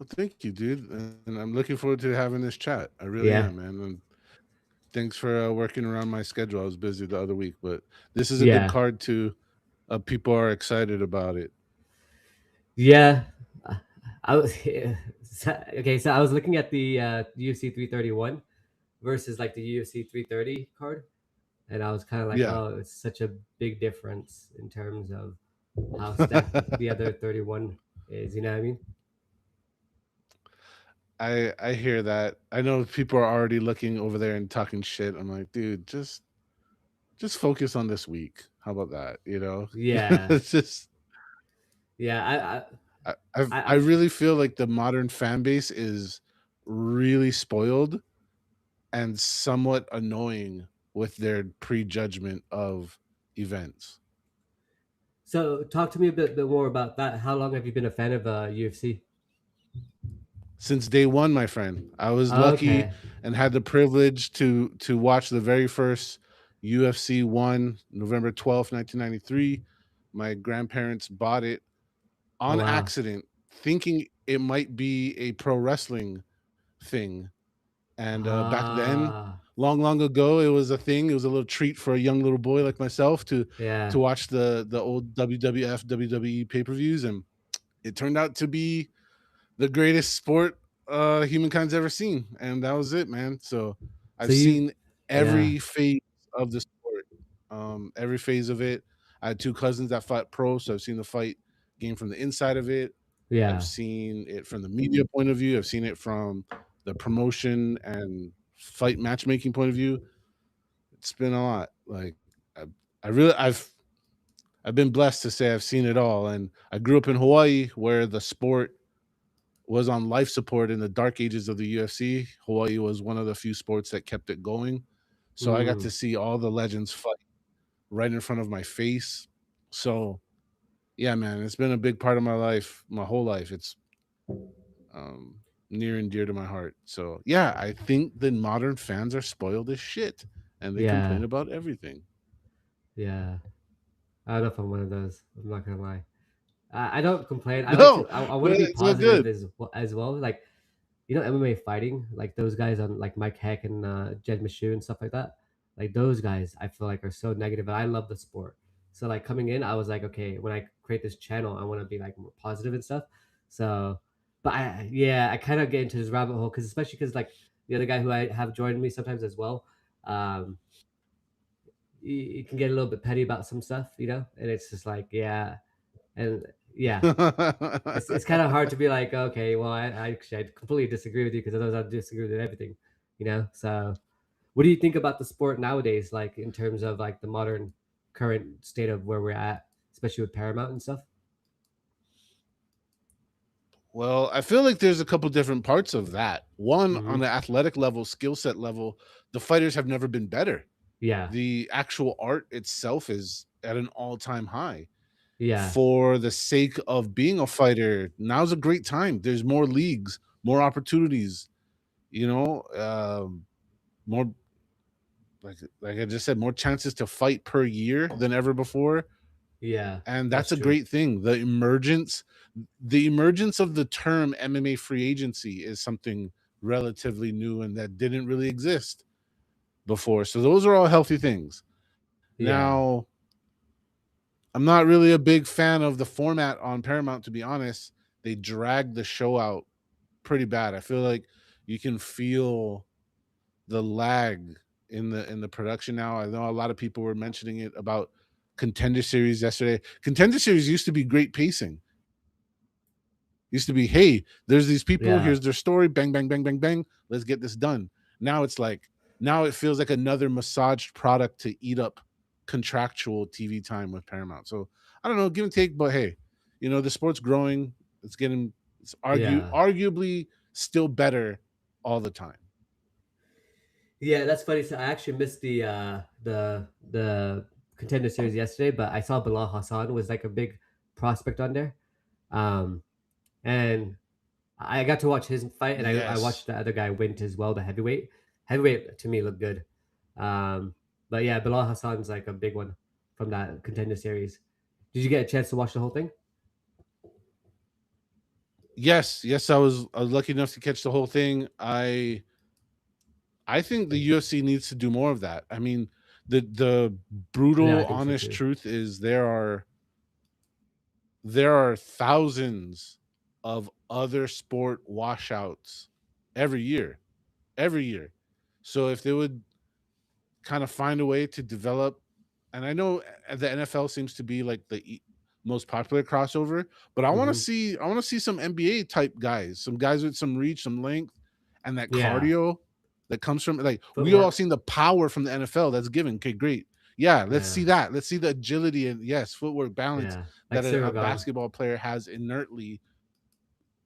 Well, thank you, dude, and I'm looking forward to having this chat. I really Yeah, am, man. And thanks for working around my schedule. I was busy the other week, but this is a good yeah, card too. People are excited about it. yeah. I was okay. So I was looking at the UFC 331 versus like the UFC 330 card, and I was kind of like, Yeah, oh, it's such a big difference in terms of how stacked the other 31 is. You know what I mean? I hear that. I know people are already looking over there and talking shit. I'm like, dude, just focus on this week. How about that? Yeah, It's just yeah. I I've really feel like the modern fan base is really spoiled and somewhat annoying with their prejudgment of events. so talk to me a bit more about that. How long have you been a fan of UFC? Since day one, my friend, I was lucky Okay. and had the privilege to watch the very first UFC one, November 12th, 1993. My grandparents bought it Oh on wow. accident, thinking it might be a pro wrestling thing. And back then, Ah, long ago, it was a thing. It was a little treat for a young little boy like myself to yeah. watch the old WWF WWE pay per views, and it turned out to be the greatest sport humankind's ever seen, and that was it, man. So So I've you, seen yeah, every phase of the sport, every phase of it. I had two cousins that fought pro, so I've seen the fight game from the inside of it. I've yeah. seen it from the media point of view. I've seen it from the promotion and fight matchmaking point of view. It's been a lot. Like I really, I've been blessed to say I've seen it all. And I grew up in Hawaii, where the sport was on life support in the dark ages of the UFC. Hawaii was one of the few sports that kept it going. So I got Mm, to see all the legends fight right in front of my face. So yeah, man, it's been a big part of my life, my whole life. It's um, near and dear to my heart. So yeah, I think the modern fans are spoiled as shit, and they yeah, complain about everything. yeah. I don't know if I'm one of those. I'm not gonna lie. I don't complain. I like No, to. I want but to be it's so positive good. as well. Like MMA fighting, like those guys on like Mike Heck and Jed Meshew and stuff like that. Like those guys, I feel like are so negative, and I love the sport. So like coming in, I was like, okay, when I create this channel, I want to be like more positive and stuff. So, but I kind of get into this rabbit hole because especially because like the other guy who I have joined me sometimes as well, um, you can get a little bit petty about some stuff, and it's just like and yeah, it's kind of hard to be like, okay, well, I completely disagree with you because otherwise I disagree with everything, So, what do you think about the sport nowadays, like in terms of like the modern current state of where we're at, especially with Paramount and stuff? Well, I feel like there's a couple different parts of that. One, on Hmm. the athletic level, skill set level, the fighters have never been better. Yeah, The actual art itself is at an all-time high. yeah, For the sake of being a fighter, now's a great time. There's more leagues, more opportunities, you know, more like I just said, more chances to fight per year than ever before, yeah. and That's that's a true. great thing. The emergence of the term MMA free agency is something relatively new and that didn't really exist before. So those are all healthy things. Yeah, Now, I'm not really a big fan of the format on Paramount, to be honest. They drag the show out pretty bad. I feel like you can feel the lag in the production now. I know a lot of people were mentioning it about Contender Series yesterday. Contender Series used to be great pacing. Used to be, hey, there's these people, yeah. here's their story, bang, bang, bang, bang, bang, let's get this done. Now it's like, now it feels like another massaged product to eat up contractual TV time with Paramount. So I don't know, give and take, but hey, the sport's growing. It's Yeah. arguably still better all the time. Yeah, that's funny. So I actually missed the Contender Series yesterday, but I saw Bilal Hassan was like a big prospect on there. Um, and I got to watch his fight, and I Yes. watched the other guy win as well, the heavyweight. Heavyweight to me looked good. Um, but yeah, Bilal Hassan's like a big one from that Contender Series. Did you get a chance to watch the whole thing? Yes, I was lucky enough to catch the whole thing. I think the UFC needs to do more of that. I mean, the Yeah, I brutal, think so honest too. truth is there are thousands of other sport washouts every year, every year. So if they would kind of find a way to develop, and I know the NFL seems to be like the most popular crossover, but Hmm. I want to see some NBA type guys, some guys with some reach, some length, and that Yeah, cardio that comes from, like, we all footwork. seen the power from the NFL that's given. Okay, great. Yeah, let's Yeah, see that. Let's see the agility and, yes, footwork, balance yeah, like that Cyril a Gane. basketball player has inertly.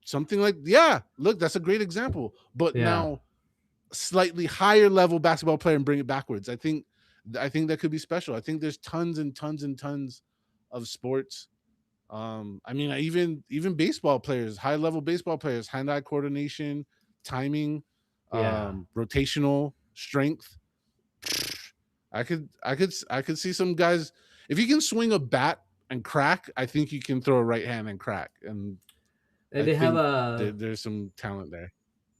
Something like, yeah, look, that's a great example. But Yeah, now slightly higher level basketball player and bring it backwards. I think that could be special. I think there's tons and tons and tons of sports. I mean, even baseball players, high level baseball players, hand eye coordination, timing, yeah. rotational strength. I could see some guys. If you can swing a bat and crack, I think you can throw a right hand and crack. And And I they have think a there's some talent there.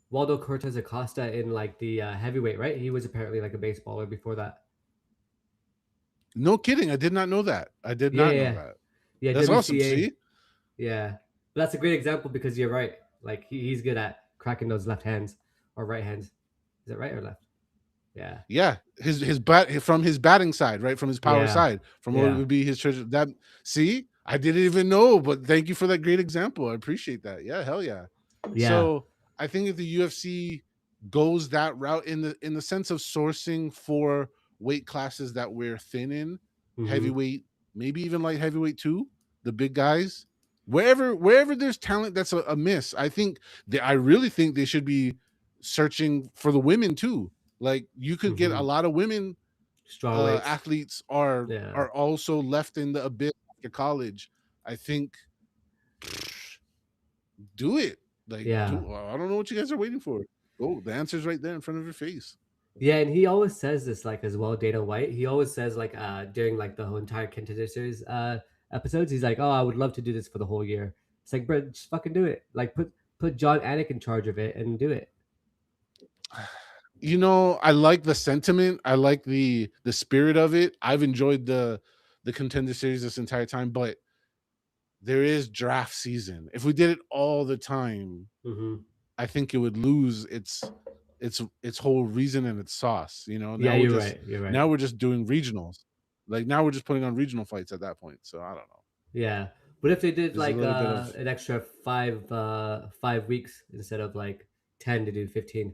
Waldo Cortez Acosta in like the heavyweight, right? He was apparently like a baseballer before that. No kidding. I did not know that. I did Yeah, not know yeah, that. yeah. That's awesome. WCA. See? Yeah, but that's a great example because you're right. Like he's good at cracking those left hands or right hands. Is it right or left? Yeah, Yeah. His bat from his batting side, right? From his power yeah, side, from what yeah, would be his treasure. That, see? I didn't even know, but thank you for that great example. I appreciate that. Yeah, hell yeah. yeah. So I think if the UFC goes that route in the sense of sourcing for weight classes that we're thin in, Hmm. heavyweight, maybe even light heavyweight too, the big guys, wherever there's talent that's a miss, I really think they should be searching for the women too. Like, you could get a Hmm. lot of women Strong weights. athletes are Yeah, are also left in the abyss after college. I think, do it. Like, yeah. do I don't know what you guys are waiting for. Oh, the answer's right there in front of your face. Yeah, and he always says this like as well, Dana White. He always says like during like the whole entire Contender Series episodes, he's like, "Oh, I would love to do this for the whole year." It's like, bro, just fucking do it. Like put John Anik in charge of it and do it. I like the sentiment. I like the spirit of it. I've enjoyed the Contender Series this entire time, but there is draft season. If we did it all the time, Hmm. I think it would lose its whole reason and its sauce. Yeah, Now we're you're just right. You're right. now we're just doing regionals. Like, now we're just putting on regional fights at that point. So I don't know. Yeah, but if they did There's a like little bit of, an extra 5 weeks instead of like 10 to do 15.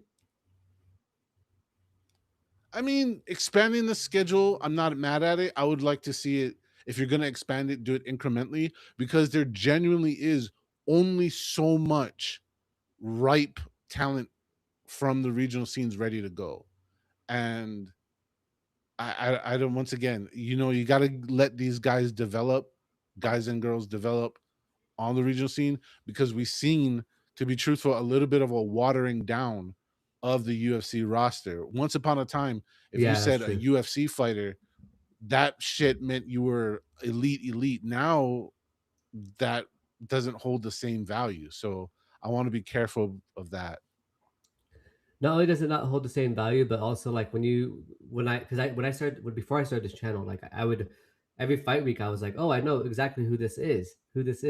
I mean, expanding the schedule, I'm not mad at it. I would like to see it, if you're going to expand it, do it incrementally, because there genuinely is only so much ripe talent from the regional scenes ready to go. And I don't, once again, you got to let these guys and girls develop on the regional scene, because we've seen, to be truthful, a little bit of a watering down of the UFC roster. Once upon a time, if you Yeah, that's said a true. UFC fighter, that shit meant you were elite. Now that doesn't hold the same value. So I want to be careful of that. Not only does it not hold the same value, but also like when I started before I started this channel, like I would every fight week I was like, oh, I know exactly who this is, I know this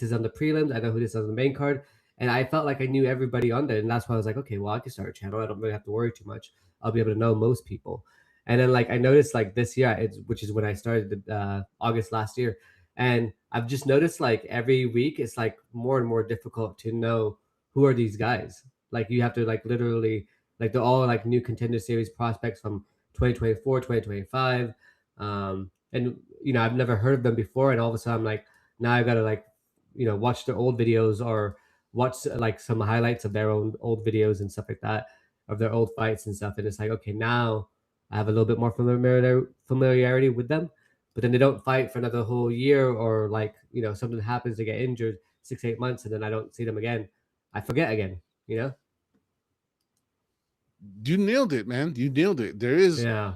is on the prelims, I know who this is on the main card, and I felt like I knew everybody on there, and that's why I was like, okay, well I can start a channel, I don't really have to worry too much, I'll be able to know most people, and then like I noticed like this year, which is when I started August last year, and I've just noticed like every week it's like more and more difficult to know who are these guys. Like you have to like literally like they're all like new Contender Series prospects from 2024, 2025. And I've never heard of them before, and all of a sudden I'm like, now I gotta like watch their old videos or watch like some highlights of their own old videos and stuff like that, of their old fights and stuff. And it's like, okay, now I have a little bit more familiarity with them. But then they don't fight for another whole year, or like something happens, they get injured 6 8 months, and then I don't see them again. I forget again. You know? You nailed it, man. You nailed it. There is Yeah.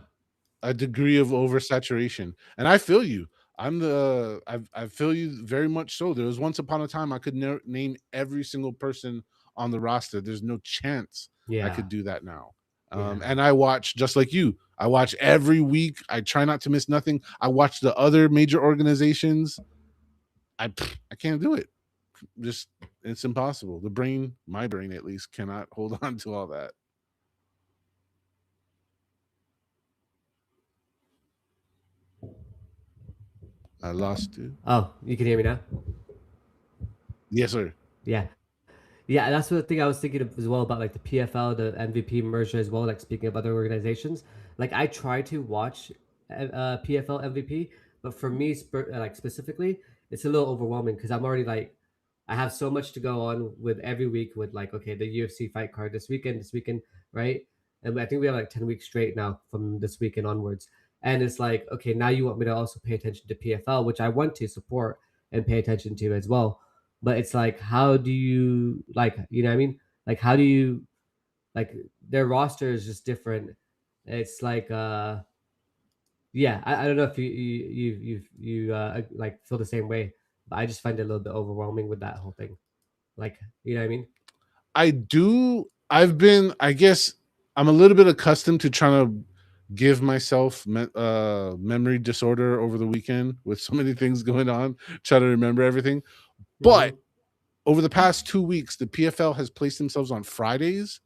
a degree of oversaturation, and I feel you. I feel you very much so. There was once upon a time I could name every single person on the roster. There's no chance I Yeah. could do that now. Yeah. And I watch just like you. I watch every week. I try not to miss nothing. I watch the other major organizations. I can't do it. Just it's impossible. The brain, my brain at least, cannot hold on to all that. I lost you. Oh, you can hear me now? Yes, sir. Yeah. Yeah, that's the thing I was thinking of as well about like the PFL, the MVP merger as well. Like speaking of other organizations, like I try to watch PFL MVP, but for me, like specifically, it's a little overwhelming because I'm already like I have so much to go on with every week with like okay the UFC fight card this weekend, right? And I think we have like 10 weeks straight now from this weekend onwards. And it's like okay now you want me to also pay attention to PFL, which I want to support and pay attention to as well, but it's like how do you like you know what I mean, like how do you like their roster is just different. It's like yeah, I don't know if you like feel the same way, but I just find it a little bit overwhelming with that whole thing, like you know what I mean. I do. I've been. I guess I'm a little bit accustomed to trying to give myself memory disorder over the weekend with so many things going on. Try to remember everything. Mm-hmm. But over the past 2 weeks, the PFL has placed themselves on Fridays,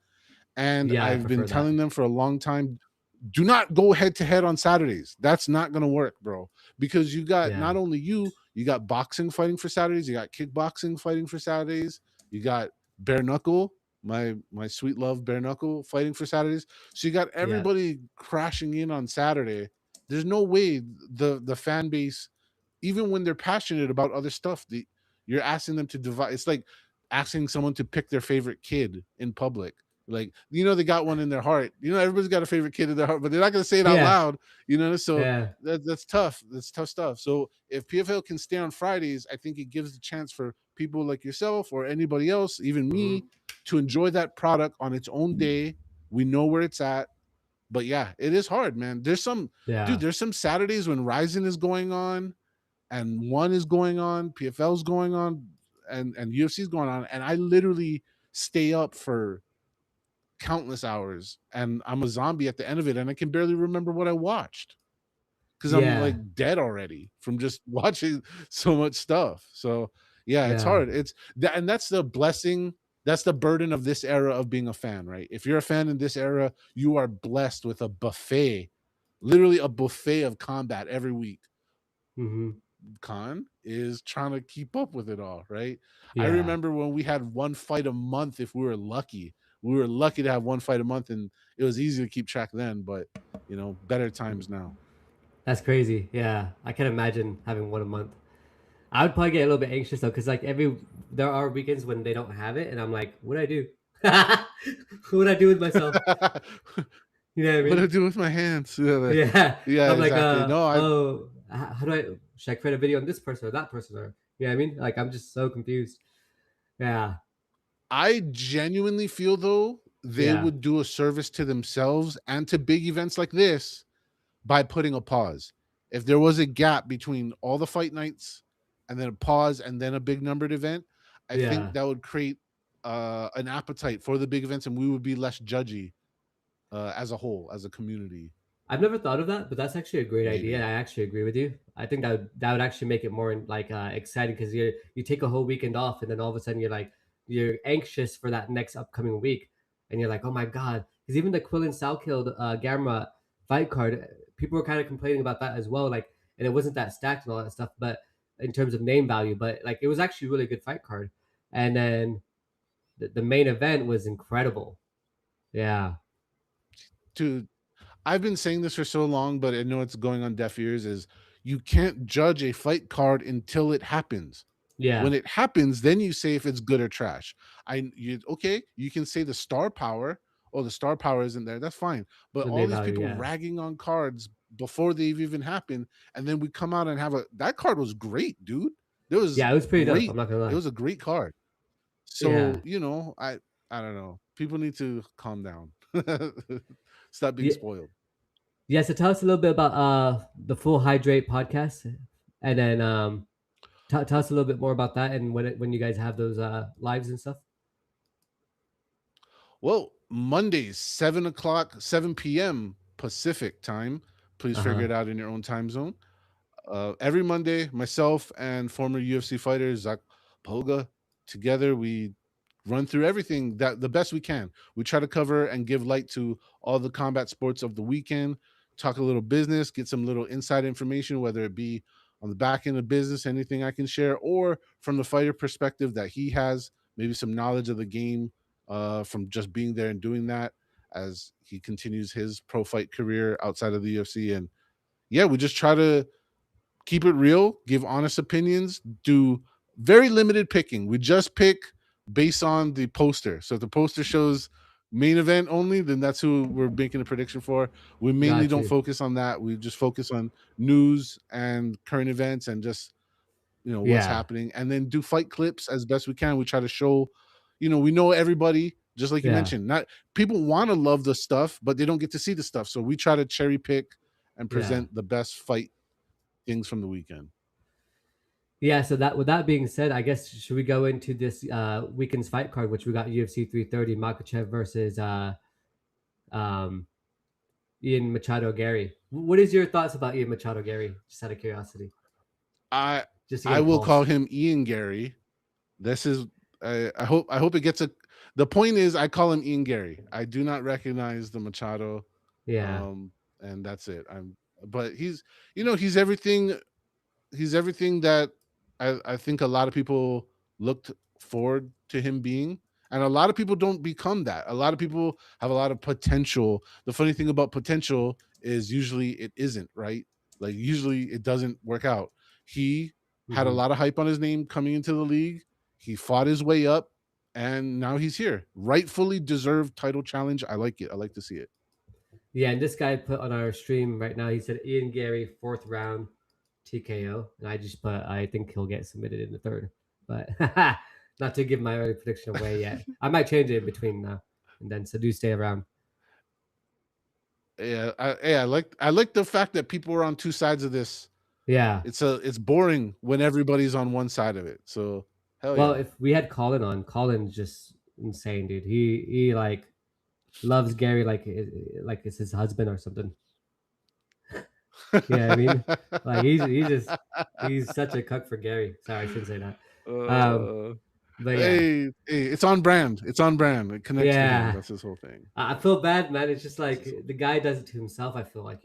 and Yeah, I I've been prefer that. telling them for a long time, do not go head to head on Saturdays. That's not going to work, bro. Because you got Yeah. not only you got boxing fighting for Saturdays, you got kickboxing fighting for Saturdays, you got bare knuckle, my sweet love bare knuckle fighting for Saturdays. So you got Yeah. everybody crashing in on Saturday. There's no way the fan base, even when they're passionate about other stuff, you're asking them to divide. It's like asking someone to pick their favorite kid in public. Like, they got one in their heart. Everybody's got a favorite kid in their heart, but they're not going to say it out Yeah. loud. So Yeah. that's tough. That's tough stuff. So if PFL can stay on Fridays, I think it gives the chance for people like yourself or anybody else, even Mm-hmm. me, to enjoy that product on its own day. We know where it's at. But yeah, it is hard, man. Yeah. There's some Saturdays when Ryzen is going on and one is going on, PFL is going on, and UFC is going on, and I literally stay up for countless hours, and I'm a zombie at the end of it, and I can barely remember what I watched because I'm Yeah. like dead already from just watching so much stuff. So yeah, it's Yeah. hard. It's that, and that's the blessing. That's the burden of this era of being a fan, right? If you're a fan in this era, you are blessed with a buffet, literally a buffet of combat every week. Mm-hmm. Con is trying to keep up with it all, right? I Yeah. remember when we had one fight a month if we were lucky. We were lucky to have one fight a month, and it was easy to keep track then, but better times now. That's crazy. Yeah, I can imagine having one a month. I would probably get a little bit anxious though, because like there are weekends when they don't have it, and I'm like, what do I do? What would I do with myself? You know what I What do I mean? do with my hands? Yeah, Yeah. yeah, I'm like, exactly. No, I oh, how do I should I create a video on this person or that person or you know what I mean? Like I'm just so confused. Yeah. I genuinely feel though they Yeah. would do a service to themselves and to big events like this by putting a pause. If there was a gap between all the fight nights and then a pause and then a big numbered event, I think Yeah. that would create an appetite for the big events, and we would be less judgy as a whole, as a community. I've never thought of that, but that's actually a great idea. Maybe. I actually agree with you. I think that would actually make it more like exciting because you take a whole weekend off and then all of a sudden you're anxious for that next upcoming week and you're like, oh my god, because even the Quill and Salkill Gamma fight card, people were kind of complaining about that as well. Like, and it wasn't that stacked and all that stuff, but in terms of name value, but like it was actually a really good fight card. And then the main event was incredible. Yeah, Dude, I've been saying this for so long, but I know it's going on deaf ears. Is you can't judge a fight card until it happens. yeah, When it happens, then you say if it's good or trash. Okay, you can say the star power or the star power isn't there. That's fine. But the all name these value. people Yeah, ragging on cards before they've even happened, and then we come out and have that card was great, dude. It was yeah, it was pretty dope. I'm great. not gonna It lie. was a great card. Yeah. So, I don't know. People need to calm down. Stop being Yeah. spoiled. Yeah. So tell us a little bit about the Full Hydrate podcast. And then tell us a little bit more about that and when you guys have those lives and stuff. Well, Mondays, 7 o'clock, 7 p.m. Pacific time. Please figure Uh-huh. it out in your own time zone. Every Monday, myself and former UFC fighter Zach Polga, together we run through everything that the best we can. We try to cover and give light to all the combat sports of the weekend, talk a little business, get some little inside information, whether it be on the back end of business, anything I can share, or from the fighter perspective that he has, maybe some knowledge of the game from just being there and doing that as he continues his pro fight career outside of the UFC. And yeah, we just try to keep it real, give honest opinions, do very limited picking. We just pick based on the poster. So if the poster shows main event only, then that's who we're making a prediction for. We mainly Got don't you. focus on that. We just focus on news and current events and just what's Yeah. happening, and then do fight clips as best we can. We try to show, we know everybody, just like you Yeah. mentioned. Not people want to love the stuff, but they don't get to see the stuff. So we try to cherry pick and Yeah. present the best fight things from the weekend. Yeah, so that with that being said, I guess should we go into this weekend's fight card, which we got UFC 330 Makhachev versus um, Ian Machado Garry. What is your thoughts about Ian Machado Garry? Just out of curiosity, I just to get I a will call pulse. him Ian Garry. This is I hope it gets a. The point is, I call him Ian Garry. I do not recognize the Machado, Yeah. um, and that's it. But he's everything. He's everything that I think a lot of people looked forward to him being. And a lot of people don't become that. A lot of people have a lot of potential. The funny thing about potential is usually it isn't, right? Like usually it doesn't work out. He had a Hmm. lot of hype on his name coming into the league. He fought his way up and now he's here. Rightfully deserved title challenge. I like it. I like to see it. Yeah, and this guy put on our stream right now. He said Ian Garry fourth round TKO, and I just put I think he'll get submitted in the third, but not to give my early prediction away yet. I might change it in between now and then. So do stay around. Yeah, I like the fact that people are on two sides of this. Yeah. It's boring when everybody's on one side of it. So hell Well, yeah. if we had Colin on, Colin's just insane, dude. He like loves Gary like it's his husband or something. You know what I mean? Like he's such a cuck for Gary. Sorry, I shouldn't say that. Um, uh, but yeah, hey, it's on brand. It's on brand. It connects to him. yeah. That's his whole thing. I feel bad, man. It's just That's like his whole the thing. guy does it to himself. I feel like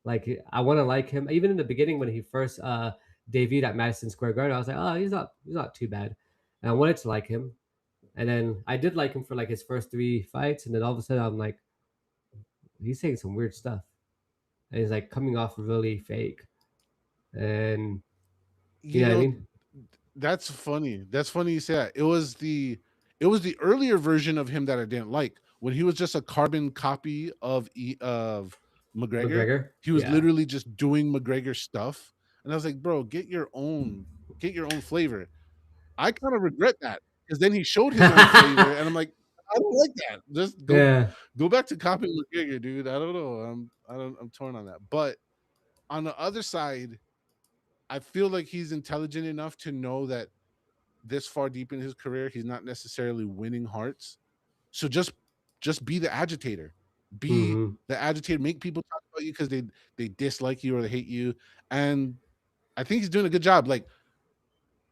like I want to like him. Even in the beginning when he first debuted at Madison Square Garden, I was like, oh, he's not too bad, and I wanted to like him. And then I did like him for like his first three fights, and then all of a sudden I'm like, he's saying some weird stuff, and he's like coming off really fake, and you You know what I know, mean? that's funny. That's funny you say that. It was the earlier version of him that I didn't like when he was just a carbon copy of McGregor. McGregor, He was yeah, literally just doing McGregor stuff, and I was like, bro, get your own flavor. I kind of regret that because then he showed his own flavor, and I'm like, I don't like that. Just yeah, go back to copying McGregor, dude. I don't know. I'm torn on that. But on the other side, I feel like he's intelligent enough to know that this far deep in his career, he's not necessarily winning hearts. So just be the agitator. Be hmm, the agitator. Make people talk about you because they dislike you or they hate you. And I think he's doing a good job. Like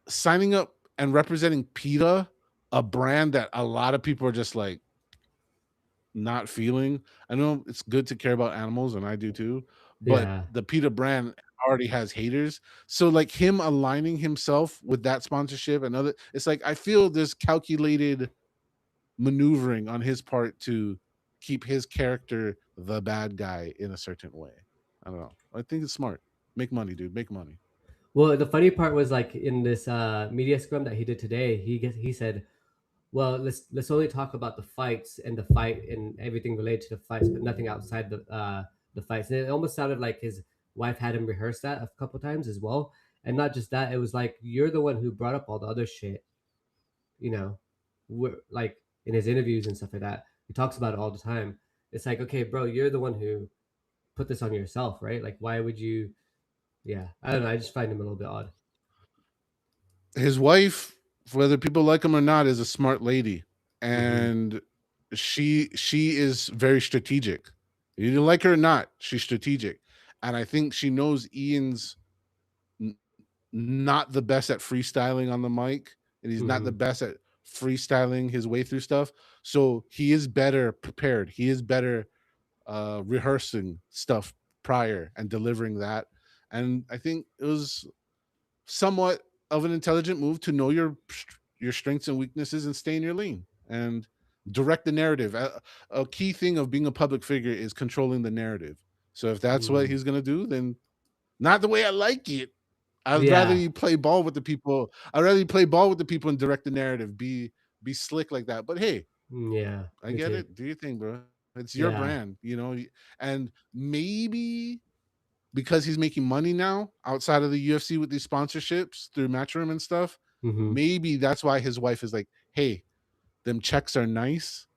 signing up and representing PETA, a brand that a lot of people are just like not feeling. I know it's good to care about animals, and I do too, but yeah. the PETA brand already has haters. So like him aligning himself with that sponsorship and other, it's like I feel there's calculated maneuvering on his part to keep his character the bad guy in a certain way. I don't know. I think it's smart. Make money, dude. Make money. Well, the funny part was like in this media scrum that he did today, he said, well, let's only talk about the fights and the fight and everything related to the fights, but nothing outside the fights. And it almost sounded like his wife had him rehearse that a couple times as well. And not just that, it was like you're the one who brought up all the other shit, you know, like in his interviews and stuff like that. He talks about it all the time. It's like, okay, bro, you're the one who put this on yourself, right? Like, why would you? Yeah, I don't know. I just find him a little bit odd. His wife, whether people like him or not, is a smart lady, Mm-hmm. and she is very strategic. You like her or not, she's strategic, and I think she knows Ian's n- not the best at freestyling on the mic, and he's not the Mm-hmm. best at freestyling his way through stuff. So he is better prepared. He is better rehearsing stuff prior and delivering that. And I think it was somewhat of an intelligent move to know your strengths and weaknesses and stay in your lane and direct the narrative. A key thing of being a public figure is controlling the narrative. So if that's what Mm. he's gonna do, then not the way I like it. I'd rather Yeah. you play ball with the people. I'd rather you play ball with the people and direct the narrative. Be slick like that. But hey, Yeah. I Me get too. it. Do your thing, bro. It's your Yeah. brand, and maybe because he's making money now outside of the UFC with these sponsorships through Matchroom and stuff, Mm-hmm. maybe that's why his wife is like, "Hey, them checks are nice.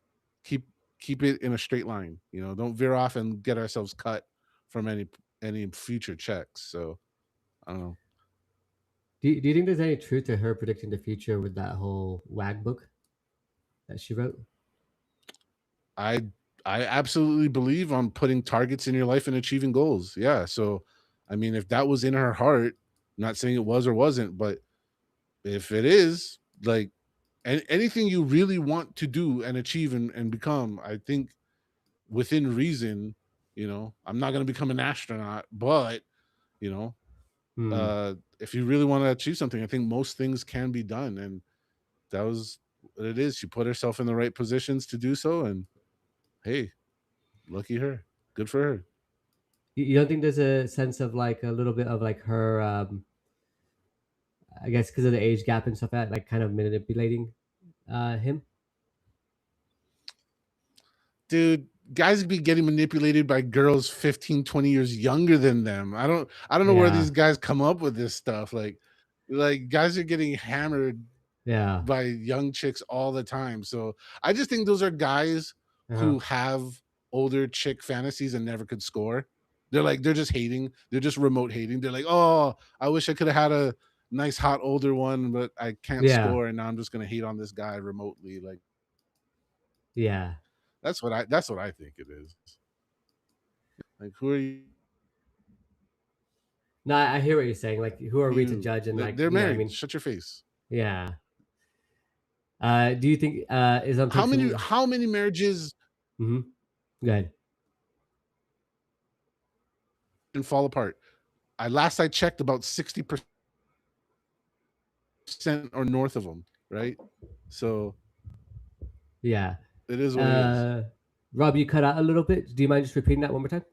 Keep keep it in a straight line. Don't veer off and get ourselves cut from any future checks." So I don't know. Do you think there's any truth to her predicting the future with that whole WAG book that she wrote? I I absolutely believe on putting targets in your life and achieving goals. Yeah. So I mean, if that was in her heart, not saying it was or wasn't, but if it is, like, anything you really want to do and achieve and become, I think within reason, I'm not going to become an astronaut, but you know, Hmm. if you really want to achieve something, I think most things can be done, and that was what it is. She put herself in the right positions to do so, and hey, lucky her, good for her. You don't think there's a sense of like a little bit of like her, I guess, because of the age gap and stuff, that like kind of manipulating him? Dude, guys be getting manipulated by girls 15, 20 years younger than them. I don't know where Yeah. these guys come up with this stuff. Like guys are getting hammered Yeah. by young chicks all the time. So I just think those are guys Uh-huh. who have older chick fantasies and never could score. They're just hating. They're just remote hating. They're like, "Oh, I wish I could have had a nice hot older one, but I can't Yeah. score, and now I'm just gonna hate on this guy remotely." Like Yeah. that's what I think it is. Like, who are you? No, I hear what you're saying. Like, who are we to judge? And like, They're you know, I married. mean, Shut your face. yeah. Do you think Islam How takes many him? how many marriages Mm-hmm. Good. can fall apart? I checked about 60% or north of them, right? So Yeah. it is what it is. Uh, Rob, you cut out a little bit. Do you mind just repeating that one more time?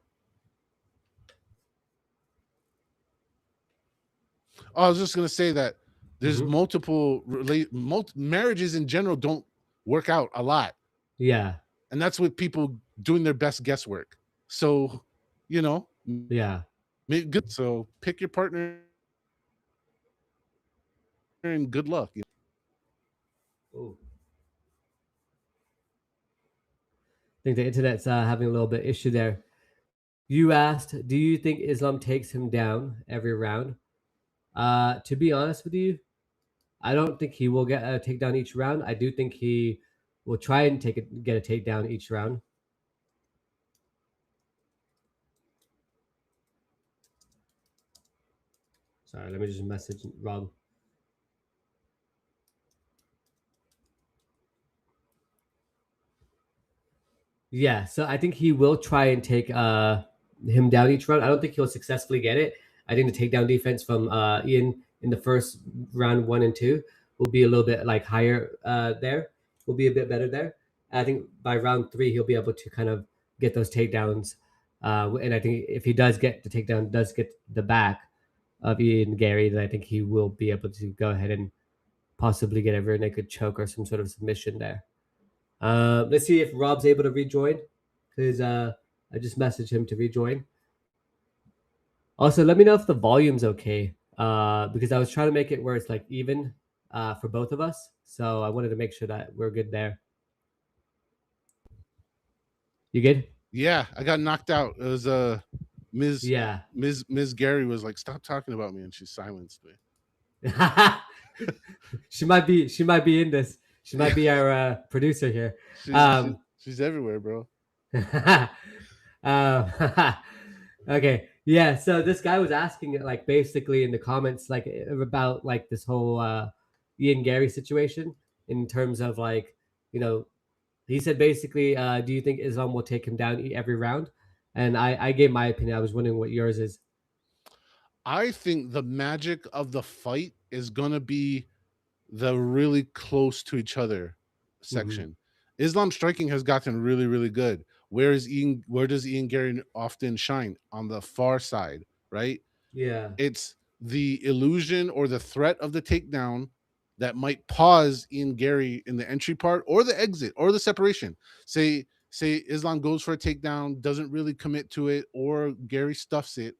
Oh, I was just gonna say that there's Mm-hmm. marriages in general don't work out a lot, Yeah. and that's with people doing their best guesswork. So, you know, Yeah. good. So pick your partner and good luck. Ooh. I think the internet's having a little bit issue there. You asked, do you think Islam takes him down every round? To be honest with you, I don't think he will get a takedown each round. I do think he will try and get a takedown each round. Sorry, let me just message Rob. Yeah, so I think he will try and take him down each round. I don't think he'll successfully get it. I think the takedown defense from Ian in the first round 1 and 2 will be a little bit like higher there. Will be a bit better there. I think by round 3 he'll be able to kind of get those takedowns. And I think if he does get the takedown, does get the back of Ian Garry, then I think he will be able to go ahead and possibly get a rear naked choke or some sort of submission there. Let's see if Rob's able to rejoin because I just messaged him to rejoin. Also, let me know if the volume's okay because I was trying to make it where it's like even for both of us. So I wanted to make sure that we're good there. You good? Yeah, I got knocked out. It was Ms. Yeah. Ms. Garry was like, "Stop talking about me," and she silenced me. She might be in this. She might Yeah, be our producer here. she's she's everywhere, bro. Um, okay, yeah. So this guy was asking, like, basically in the comments, like, about like this whole Ian Garry situation in terms of, like, you know, he said basically, do you think Islam will take him down every round? And I gave my opinion. I was wondering what yours is. I think the magic of the fight is gonna be the really close to each other Mm-hmm. section. Islam striking has gotten really, really good. Where does Ian Garry often shine? On the far side, right? Yeah, It's the illusion or the threat of the takedown that might pause Ian Garry in the entry part or the exit or the separation. Say Islam goes for a takedown, doesn't really commit to it, or Garry stuffs it.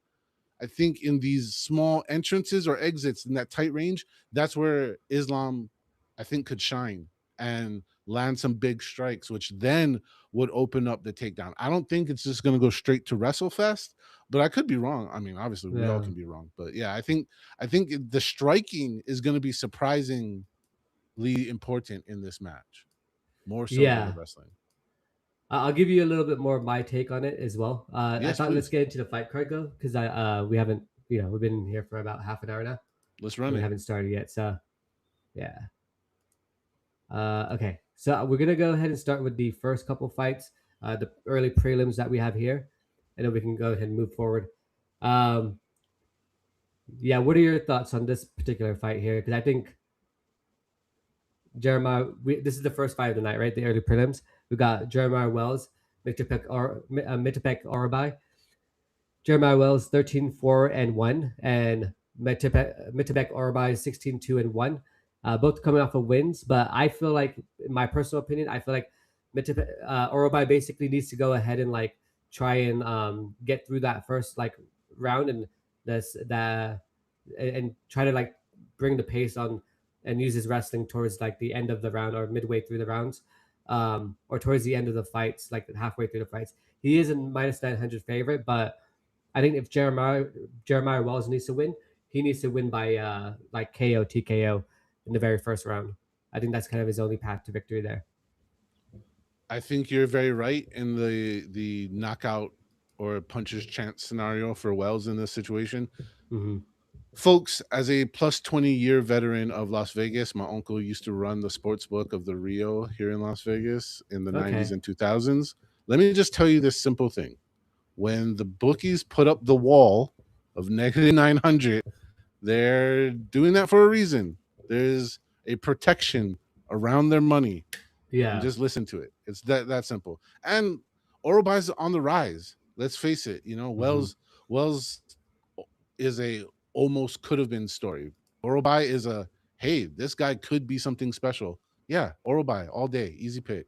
I think in these small entrances or exits in that tight range, that's where Islam, I think, could shine and land some big strikes, which then would open up the takedown. I don't think it's just going to go straight to WrestleFest, but I could be wrong. I mean, obviously, we all yeah, can be wrong, but yeah, I think the striking is going to be surprisingly important in this match, more so than the yeah. wrestling. I'll give you a little bit more of my take on it as well. I Yes, thought let's please. get into the fight card though, because I we haven't, we've been here for about half an hour now, Let's and run we it. haven't started yet. So yeah. Okay, so we're gonna go ahead and start with the first couple fights, the early prelims that we have here, and then we can go ahead and move forward. Um, yeah, what are your thoughts on this particular fight here? Because I think Jeremiah, this is the first fight of the night, right? The early prelims. We got Jeremiah Wells, Myktybek Orolbai. Jeremiah Wells 13-4-1, and Myktybek Orolbai 16-2-1. Both coming off of wins, but I feel like, in my personal opinion, I feel like Orolbai basically needs to go ahead and like try and get through that first like round and this that and try to like bring the pace on and use his wrestling towards like the end of the round or midway through the rounds, or towards the end of the fights, like halfway through the fights. He is a minus 900 favorite, but I think if Jeremiah Wells needs to win, he needs to win by like KO TKO in the very first round. I think that's kind of his only path to victory there. I think you're very right in the knockout or puncher's chance scenario for Wells in this situation. Mm-hmm. Folks, as a plus 20-year veteran of Las Vegas, my uncle used to run the sports book of the Rio here in Las Vegas in the 90s Okay. and 2000s. Let me just tell you this simple thing. When the bookies put up the wall of negative 900, they're doing that for a reason. There's a protection around their money, and Yeah. just listen to it. It's that simple. And Orolbai's on the rise. Let's face it. Mm-hmm. Wells is a almost could have been story. Orolbai is a hey, this guy could be something special. Yeah, Orolbai all day, easy pick.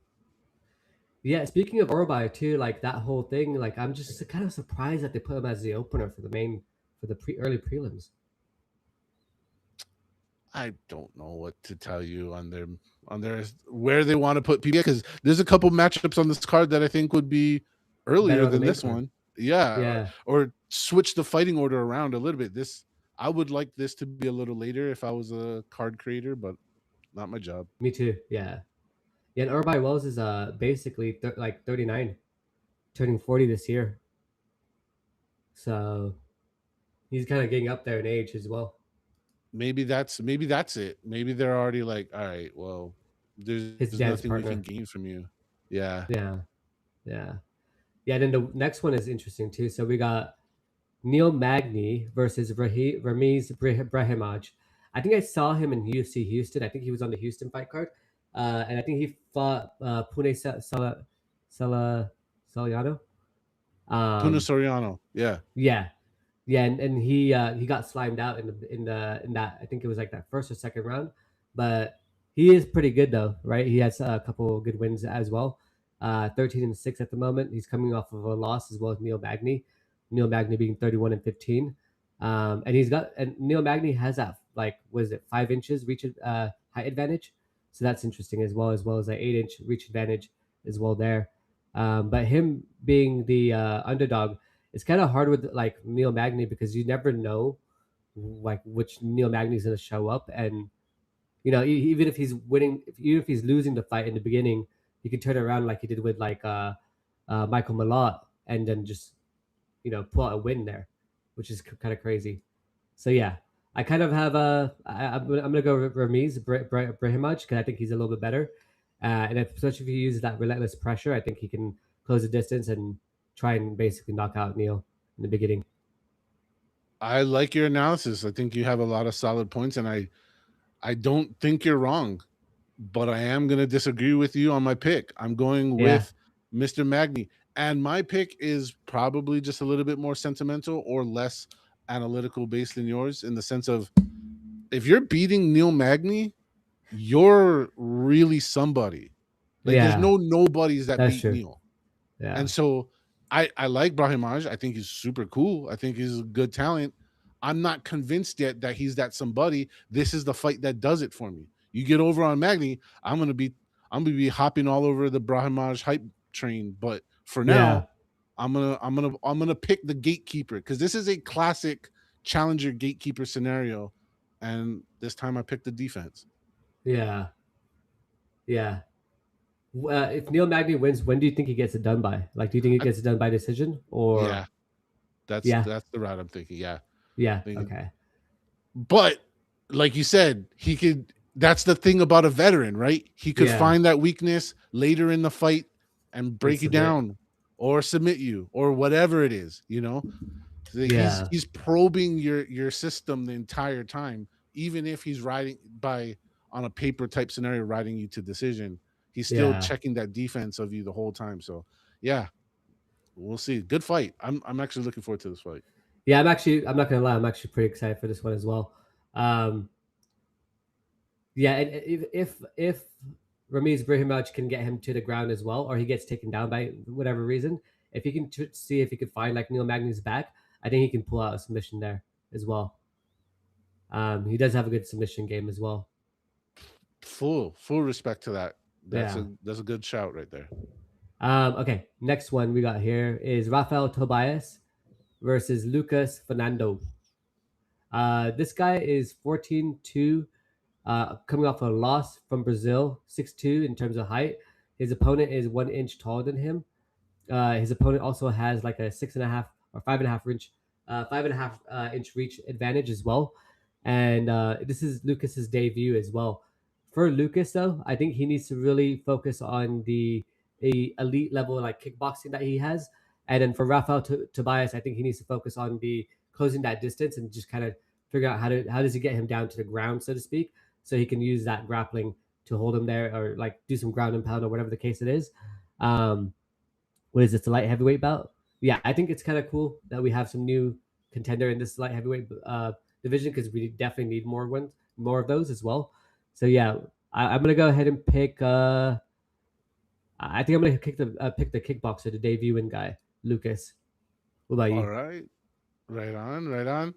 Yeah. Speaking of Orbai too, like that whole thing, like I'm just kind of surprised that they put him as the opener for the early prelims. I don't know what to tell you on their where they want to put people because there's a couple matchups on this card that I think would be Better earlier on the than main this card. one. Yeah, Yeah. or switch the fighting order around a little bit. This I would like this to be a little later if I was a card creator, but not my job. Me too. Yeah. Yeah. And Orbai Wells is basically like 39, turning 40 this year. So he's kind of getting up there in age as well. Maybe that's it. Maybe they're already like, all right, well, there's His nothing dance we can partner. gain from you. Yeah. Yeah. Yeah. Yeah. Then the next one is interesting too. So we got Neil Magny versus Ramiz Brahimaj. I think I saw him in UFC Houston. I think he was on the Houston fight card. And I think he fought Pune Sala Saliano. Puna Um, Soriano. Yeah. yeah. Yeah, and he got slimed out in that, I think it was like that first or second round, but he is pretty good though, right? He has a couple good wins as well. 13-6 at the moment. He's coming off of a loss as well as Neil Magny. Neil Magny being 31-15, and Neil Magny has that like was it 5 inches reach height advantage, so that's interesting as well as an 8 inch reach advantage as well there. But him being the underdog, It's kind of hard with like Neil Magny because you never know like which Neil Magny is going to show up, and even if he's winning, even if he's losing the fight in the beginning, he can turn it around like he did with like Michael Malott, and then just pull out a win there, which is kind of crazy. So yeah, I kind of have I'm gonna go with Ramiz Brahimaj because I think he's a little bit better, and especially if he uses that relentless pressure, I think he can close the distance and try and basically knock out Neil in the beginning. I like your analysis. I think you have a lot of solid points, and I don't think you're wrong, but I am going to disagree with you on my pick. I'm going Yeah, with Mr. Magny, and my pick is probably just a little bit more sentimental or less analytical based than yours, in the sense of, if you're beating Neil Magny, you're really somebody. Like, there's yeah, no nobodies that that's beat true. Neil. And Yeah, so I like Brahimaj. I think he's super cool. I think he's a good talent. I'm not convinced yet that he's that somebody. This is the fight that does it for me. You get over on Magny, I'm gonna be hopping all over the Brahimaj hype train. But for yeah, now, I'm gonna pick the gatekeeper, because this is a classic challenger gatekeeper scenario. And this time I picked the defense. yeah, yeah. If Neil Magny wins, when do you think he gets it done by? Like, do you think he I, gets it done by decision or? yeah, that's Yeah, that's the route I'm thinking. Yeah. yeah, Thinking okay, But like you said, he could. That's the thing about a veteran, right? He could yeah, find that weakness later in the fight and and break you submit. down, or submit you, or whatever it is. So he's Yeah, he's probing your system the entire time, even if he's riding by on a paper type scenario, riding you to decision. He's still yeah, checking that defense of you the whole time. So yeah, we'll see. Good fight. I'm actually looking forward to this fight. yeah. I'm not gonna lie. I'm actually pretty excited for this one as well. Um, yeah, and if Ramiz Brahimaj can get him to the ground as well, or he gets taken down by whatever reason, if he can see if he could find like Neil Magny's back, I think he can pull out a submission there as well. He does have a good submission game as well. Full respect to that. That's Yeah. a good shout right there. Okay. Next one we got here is Rafael Tobias versus Lucas Fernando. This guy is 14-2, coming off a loss from Brazil, 6'2" in terms of height. His opponent is 1 inch taller than him. His opponent also has like a 6.5 or 5.5 inch, 5.5 inch reach advantage as well. And this is Lucas's debut as well. For Lucas, though, I think he needs to really focus on the elite level like kickboxing that he has. And then for Rafael Tobias, I think he needs to focus on the closing that distance and just kind of figure out how does he get him down to the ground, so to speak, so he can use that grappling to hold him there or like do some ground and pound or whatever the case it is. Um, what is this, the light heavyweight bout? Yeah, I think it's kind of cool that we have some new contender in this light heavyweight division because we definitely need more of those as well. So yeah, I'm gonna go ahead and pick. I think I'm gonna pick the kickboxer, the debuting guy, Lucas. What about All you? right. Right on, right on.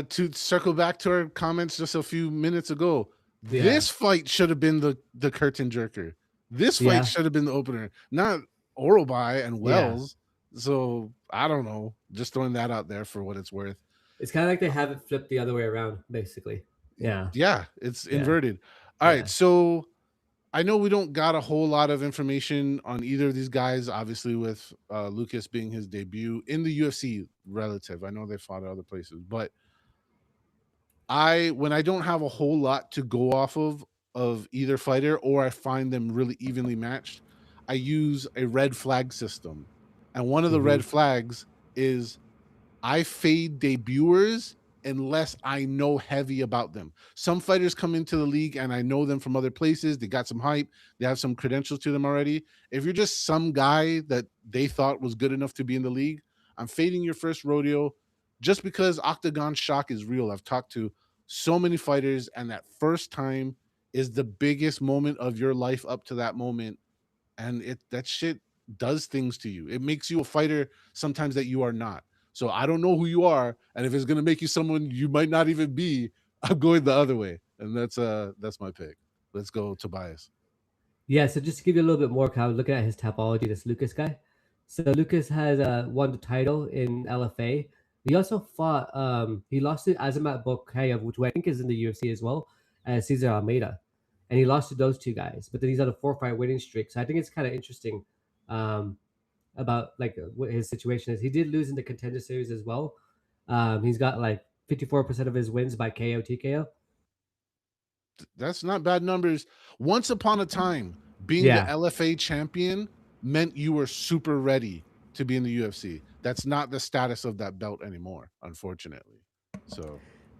To circle back to our comments just a few minutes ago, Yeah, this fight should have been the curtain jerker. This fight yeah, should have been the opener, not Orolbai and yeah. Wells. So I don't know. Just throwing that out there for what it's worth. It's kind of like they have it flipped the other way around, basically. Yeah, Yeah, it's yeah, inverted. All right, yeah, so I know we don't got a whole lot of information on either of these guys. Obviously, with Lucas being his debut in the UFC, relative. I know they fought at other places, but when I don't have a whole lot to go off of either fighter, or I find them really evenly matched, I use a red flag system. And one of the mm-hmm. red flags is I fade debuters unless I know heavy about them. Some fighters come into the league and I know them from other places. They got some hype, they have some credentials to them already. If you're just some guy that they thought was good enough to be in the league, I'm fading your first rodeo, just because octagon shock is real. I've talked to so many fighters, and that first time is the biggest moment of your life up to that moment. And that shit does things to you. It makes you a fighter sometimes that you are not. So I don't know who you are, and if it's gonna make you someone you might not even be, I'm going the other way, and that's my pick. Let's go, Tobias. Yeah. So just to give you a little bit more, kind of looking at his topology, this Lucas guy. So Lucas has won the title in LFA. He also fought. He lost to Azamat Bokayev, which I think is in the UFC as well, as Cesar Almeida, and he lost to those two guys. But then he's on a 4-fight winning streak. So I think it's kind of interesting um, about like what his situation is. He did lose in the Contender Series as well. He's got like 54% of his wins by KO TKO. That's not bad numbers. Once upon a time, being the Yeah. LFA champion meant you were super ready to be in the UFC. That's not the status of that belt anymore, unfortunately. So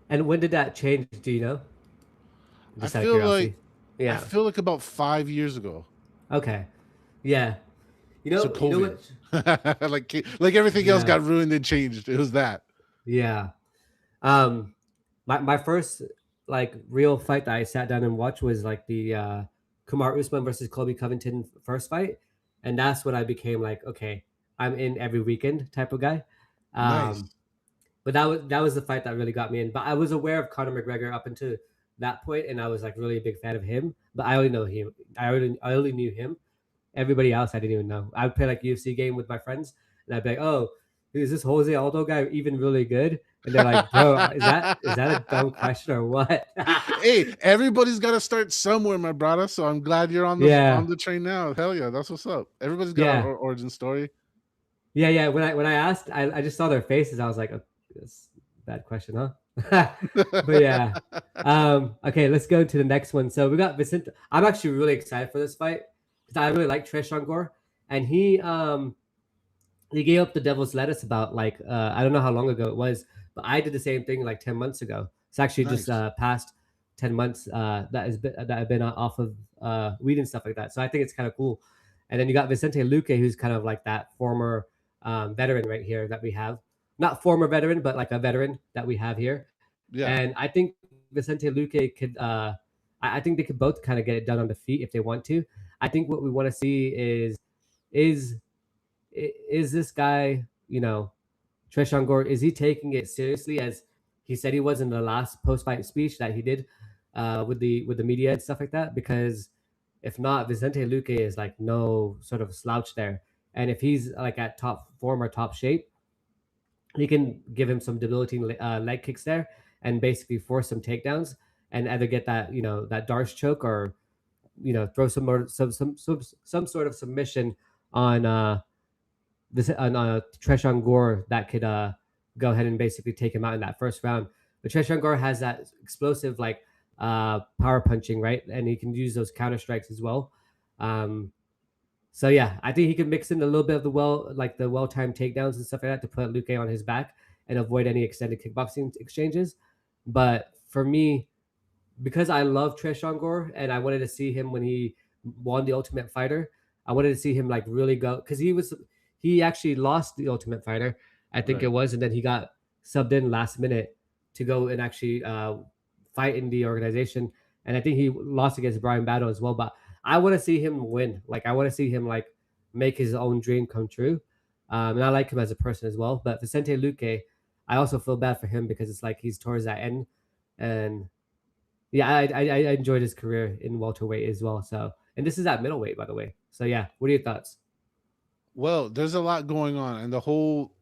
And when did that change? Do you know? I Just out of feel like curiosity. Yeah. about 5 years ago, Okay. Yeah. so You know COVID, what? like everything else Yeah. got ruined and changed. It was that. Yeah. Um, my first like real fight that I sat down and watched was like the Kumar Usman versus Colby Covington first fight, and that's when I became like, okay, I'm in every weekend type of guy. Um, Nice. but that was the fight that really got me in. But I was aware of Conor McGregor up until that point, and I was like really a big fan of him. But I only know him. I only knew him. Everybody else I didn't even know. I would play like UFC game with my friends, and I'd be like, "Oh, is this Jose Aldo guy even really good?" And they're like, "Bro, is that a dumb question or what?" Hey, everybody's got to start somewhere, my brother. So I'm glad you're on Yeah, the train now. Hell yeah, that's what's up. Everybody's got an yeah, origin story. yeah. When I asked, I just saw their faces. I was like, oh, "That's a bad question, huh?" But yeah. Okay, let's go to the next one. So we got Vicente. I'm actually really excited for this fight because I really like Tresean Gore, and he gave up the devil's lettuce about like I don't know how long ago it was, but I did the same thing like 10 months ago. It's actually just Nice. past 10 months that I've been off of weed and stuff like that. So I think it's kind of cool. And then you got Vicente Luque, who's kind of like that former veteran right here that we have, not former veteran, but like a veteran that we have here. Yeah. And I think Vicente Luque could. I think they could both kind of get it done on the feet if they want to. I think what we want to see is is this guy, Tresean Gore, is he taking it seriously as he said he was in the last post fight speech that he did with the media and stuff like that? Because if not, Vicente Luque is like no sort of slouch there, and if he's like at top form or top shape, he can give him some debilitating leg kicks there and basically force some takedowns and either get that that Darce choke or throw some sort of submission on this on Tresean Gore that could go ahead and basically take him out in that first round. But Tresean Gore has that explosive like power punching, right? And he can use those counter strikes as well. Um, so yeah, I think he can mix in a little bit of the well timed takedowns and stuff like that to put Luque on his back and avoid any extended kickboxing exchanges. But for me, because I love Tresean Gore and I wanted to see him when he won the Ultimate Fighter. I wanted to see him like really go because he actually lost the Ultimate Fighter, I think it Right. was, and then he got subbed in last minute to go and actually fight in the organization. And I think he lost against Brian Battle as well. But I want to see him win. Like I want to see him like make his own dream come true. And I like him as a person as well. But Vicente Luque, I also feel bad for him because it's like he's towards that end, and yeah, I enjoyed his career in welterweight as well. So, and this is at middleweight, by the way. So, yeah, what are your thoughts? Well, there's a lot going on, and the whole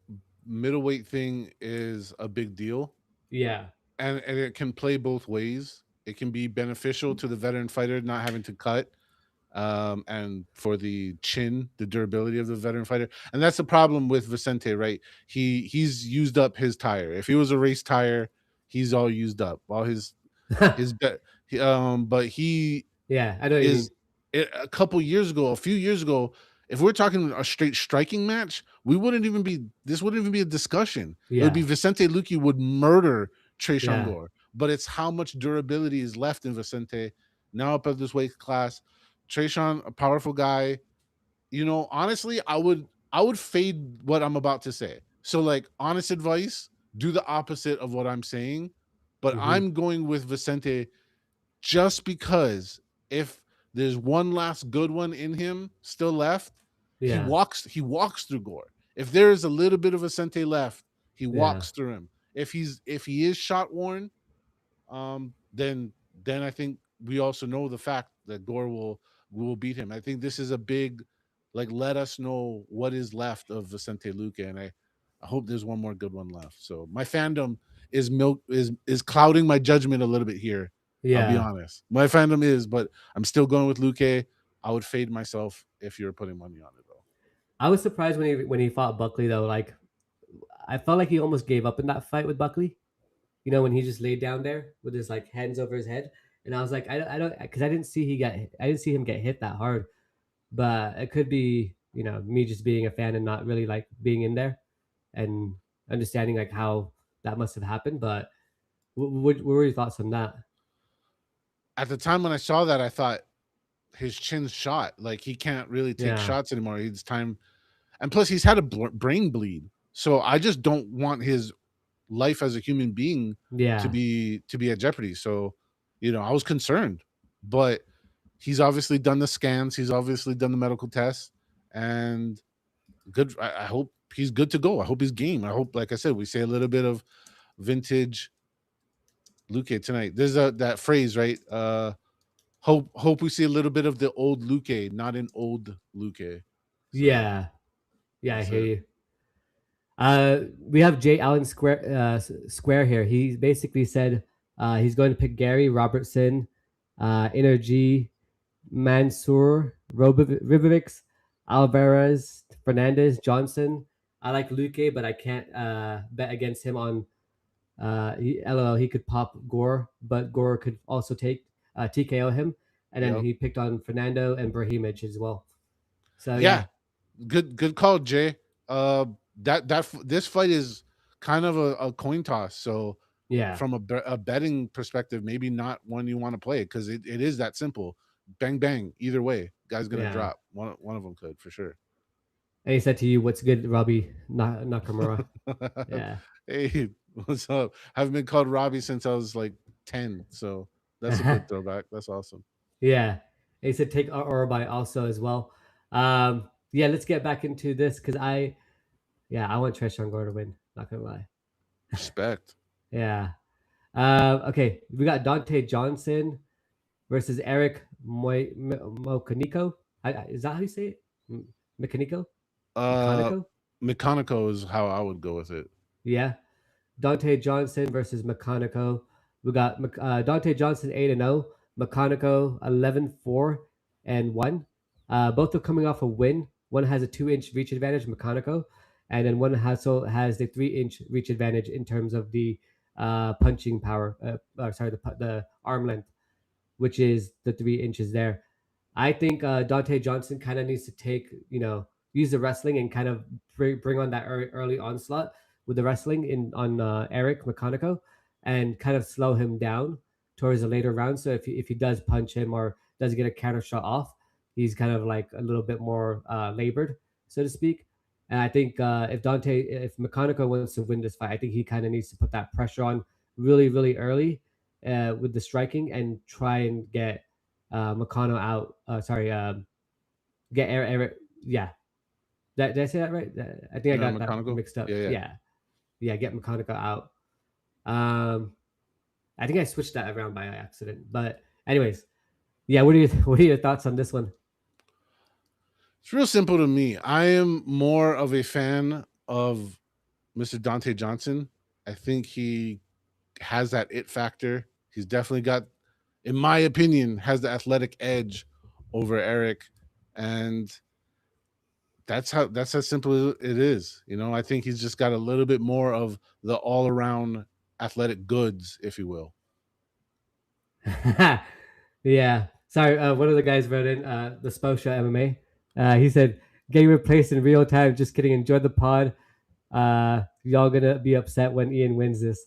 middleweight thing is a big deal, Yeah, and it can play both ways. It can be beneficial to the veteran fighter not having to cut, and for the chin, the durability of the veteran fighter. And that's the problem with Vicente, right? He's used up his tire. If he was a race tire, he's all used up. All his but he yeah, I know what you is mean. a few years ago, if we're talking a straight striking match, this wouldn't even be a discussion. It would be Yeah, Vicente Luque would murder Tresean yeah, Gore. But it's how much durability is left in Vicente now up at this weight class. Tresean, a powerful guy. Honestly, I would fade what I'm about to say. So like honest advice, do the opposite of what I'm saying. But hmm, I'm going with Vicente just because if there's one last good one in him still left, he yeah, walks through Gore. If there is a little bit of a Sente left, he yeah, walks through him. If he is shot worn, then I think we also know the fact that Gore will beat him. I think this is a big Like, let us know what is left of Vicente Luque, and I hope there's one more good one left. So my fandom is clouding my judgment a little bit here. I'll be Yeah, honest. My fandom is, but I'm still going with Luque. I would fade myself if you're putting money on it though. I was surprised when he fought Buckley though. Like I felt like he almost gave up in that fight with Buckley. You know, when he just laid down there with his like hands over his head, and I was like, I don't, because I didn't see him get hit that hard, but it could be me just being a fan and not really like being in there and understanding like how that must have happened. But what were your thoughts on that? At the time when I saw that, I thought his chin's shot. Like, he can't really take Yeah, shots anymore. It's time, and plus he's had a brain bleed. So I just don't want his life as a human being to yeah, be at jeopardy. So, I was concerned, but he's obviously done the scans. He's obviously done the medical tests, and good. I hope he's good to go. I hope he's game. I hope, like I said, we say a little bit of vintage Luque tonight. There's that phrase, right? Hope we see a little bit of the old Luque, not an old Luque. So yeah, yeah. I that's hear it. you. We have Jay Allen Square here. He basically said he's going to pick Gary Robertson, Energy, Mansour, Ribovics, Alvarez, Fernandez, Johnson. I like Luque, but I can't bet against him on. LOL, he could pop Gore, but Gore could also take TKO him. And then Yep. he picked on Fernando and Brahimaj as well. So Yeah. yeah, Good call, Jay. Uh, this fight is kind of a coin toss. So yeah, from a betting perspective, maybe not one you want to play, because it is that simple. Bang bang. Either way, guy's gonna yeah. drop. One of them could for sure. And he said to you, "What's good, Robbie Nakamura?" Yeah. Hey, what's up? Haven't been called Robbie since I was like 10. So that's a good throwback. That's awesome. Yeah. He said take Orolbai also as well. Yeah, let's get back into this because I want Tresean Gore to win. Not gonna lie. Respect. Yeah. Okay, we got Dante Johnson versus Eric Mokaniko. Is that how you say it? Mechanico? Uh, Mechanico? Mechanico is how I would go with it. Yeah. Dante Johnson versus Mechanico. We got Dante Johnson 8-0, Mechanico 11-4 and 1. Both are coming off a win. One has a 2-inch reach advantage, Mechanico, and then one has the 3-inch reach advantage in terms of the punching power. Sorry, the arm length, which is the 3 inches there. I think Dante Johnson kind of needs to use the wrestling and kind of bring on that early onslaught with the wrestling on Eric Mechanico and kind of slow him down towards the later round. So if he does punch him or does get a counter shot off, he's kind of like a little bit more labored, so to speak. And I think if Mechanico wants to win this fight, I think he kind of needs to put that pressure on really, really early with the striking and try and get McConnell out. Sorry, get Eric. Yeah, did I say that right? I think I got that Mechanical. mixed up. Yeah, yeah. Yeah, yeah, get McConaughey out. Um, I think I switched that around by accident. But anyways, yeah. What are your thoughts on this one? It's real simple to me. I am more of a fan of Mr. Dante Johnson. I think he has that it factor. He's definitely got, in my opinion, has the athletic edge over Eric, and that's as simple as it is. I think he's just got a little bit more of the all around athletic goods, if you will. Yeah. Sorry, one of the guys wrote in the Spokeshow MMA. He said, "Getting replaced in real time." Just kidding. Enjoy the pod. Y'all gonna be upset when Ian wins this.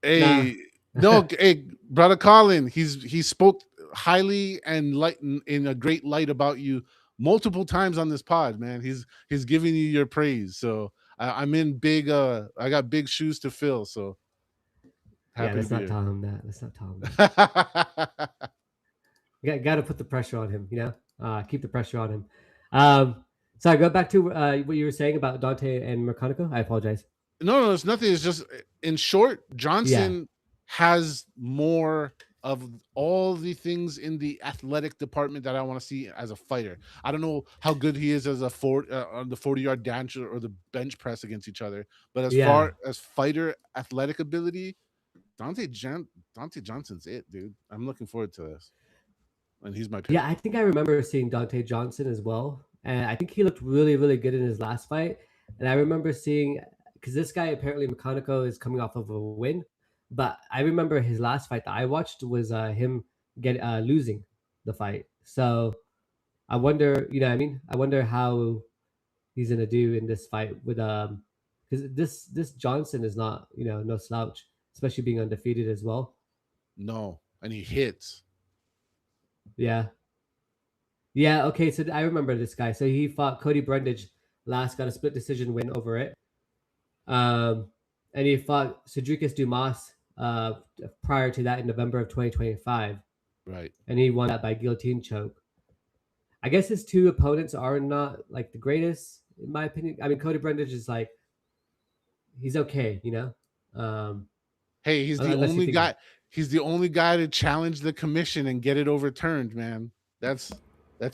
Nah. Hey, no, hey, brother Colin, he spoke highly and light in a great light about you multiple times on this pod, man. He's giving you your praise. So I'm in big I got big shoes to fill. So Yeah, happy to let's be not here. tell him that. Let's not tell him that. Got to put the pressure on him. Keep the pressure on him. Sorry, go back to what you were saying about Dante and Merconico. I apologize. No, it's nothing. It's just, in short, Yeah, Johnson has more of all the things in the athletic department that I want to see as a fighter. I don't know how good he is as a on the 40-yard dash or the bench press against each other, but as Yeah. far as fighter athletic ability, Dante Johnson's it, dude. I'm looking forward to this, and he's my pick. Yeah, I think I remember seeing Dante Johnson as well, and I think he looked really, really good in his last fight. And I remember seeing because this guy apparently Mechanico is coming off of a win, but I remember his last fight that I watched was him get losing the fight. So I wonder, you know, what I mean, I wonder how he's gonna do in this fight with because this Johnson is not, you know, no slouch, especially being undefeated as well. No, and he hits. Yeah. Yeah, okay, so I remember this guy. So he fought Cody Brundage last, got a split decision win over it. And he fought Cedricus Dumas prior to that in November of 2025, Right. and he won that by guillotine choke. I guess his two opponents are not like the greatest, in my opinion. I mean, Cody Brundage is like, he's okay, you know? Um, Hey, unless you think, he's the only guy to challenge the commission and get it overturned, man. That's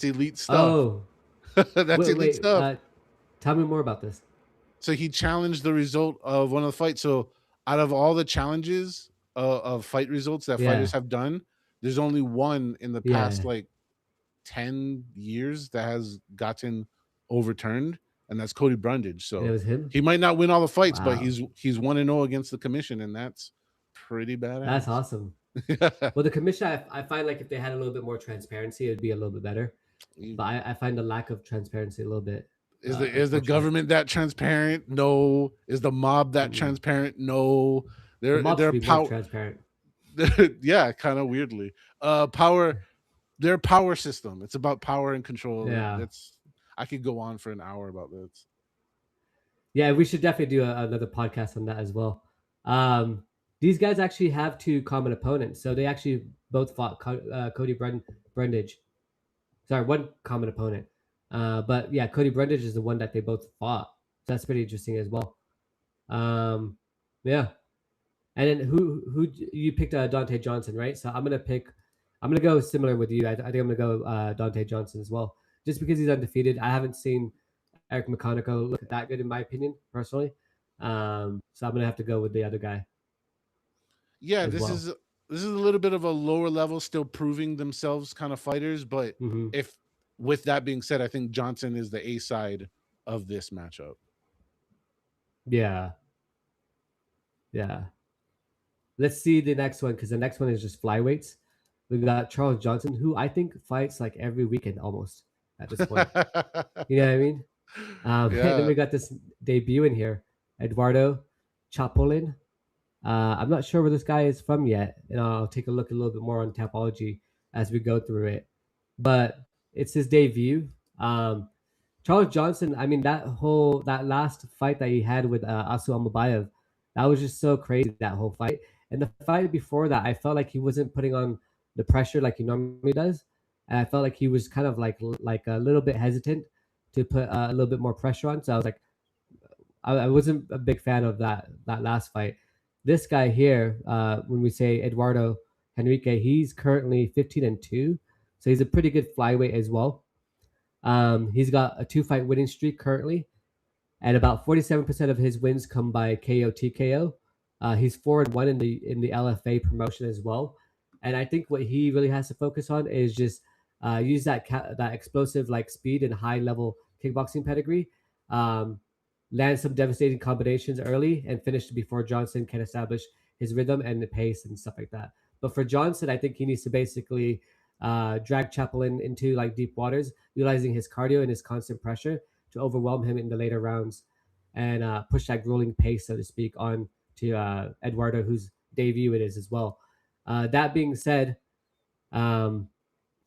elite stuff. oh, That's elite wait, stuff. tell me more about this. So he challenged the result of one of the fights. So out of all the challenges of fight results that Yeah, fighters have done, there's only one in the past yeah. like 10 years that has gotten overturned, and that's Cody Brundage. And it So was him? he might not win all the fights, but Wow. he's 1-0 against the commission, and that's pretty That's badass. awesome. Well, the commission, I find like if they had a little bit more transparency, it'd be a little bit better. But I find the lack of transparency a little bit Is the unfortunate. government that transparent? No. Is the mob that Mm-mm. transparent? No. The mob should They're be more power. transparent. Yeah, kind of weirdly. Power. Their power system. It's about power and control. Yeah. That's. I could go on for an hour about this. Yeah, we should definitely do another podcast on that as well. Um, these guys actually have two common opponents. So they actually both fought Cody Brundage. Sorry, one common opponent. But yeah, Cody Brundage is the one that they both fought. So that's pretty interesting as well. Um, yeah. And then who you picked Dante Johnson, right? So I'm gonna go similar with you. I think I'm gonna go Dante Johnson as well, just because he's undefeated. I haven't seen Eric McConico look that good in my opinion, personally. So I'm gonna have to go with the other guy Yeah, as well. this is a little bit of a lower level, still proving themselves kind of fighters. But Hmm. if with that being said, I think Johnson is the A side of this matchup. Yeah, yeah. Let's see the next one because the next one is just flyweights. We got Charles Johnson, who I think fights like every weekend almost at this point. You know what I mean? And then Yeah. we got this debut in here, Eduardo Chapolin. I'm not sure where this guy is from yet, and I'll take a look a little bit more on Tapology as we go through it. But it's his debut. Um, Charles Johnson. I mean, that last fight that he had with Asu Amabayev, that was just so crazy. That whole fight, and the fight before that, I felt like he wasn't putting on the pressure like he normally does, and I felt like he was kind of like a little bit hesitant to put a little bit more pressure on. So I was like, I wasn't a big fan of that last fight. This guy here, when we say Eduardo Henrique, he's currently 15-2, so he's a pretty good flyweight as well. He's got a two-fight winning streak currently, and about 47% of his wins come by KO TKO. He's 4-1 in the LFA promotion as well, and I think what he really has to focus on is just use that explosive like speed and high level kickboxing pedigree. Um, Land some devastating combinations early and finish before Johnson can establish his rhythm and the pace and stuff like that. But for Johnson, I think he needs to basically drag Chaplin into like deep waters, utilizing his cardio and his constant pressure to overwhelm him in the later rounds and push that grueling pace, so to speak, on to Eduardo, whose debut it is as well. That being said, um,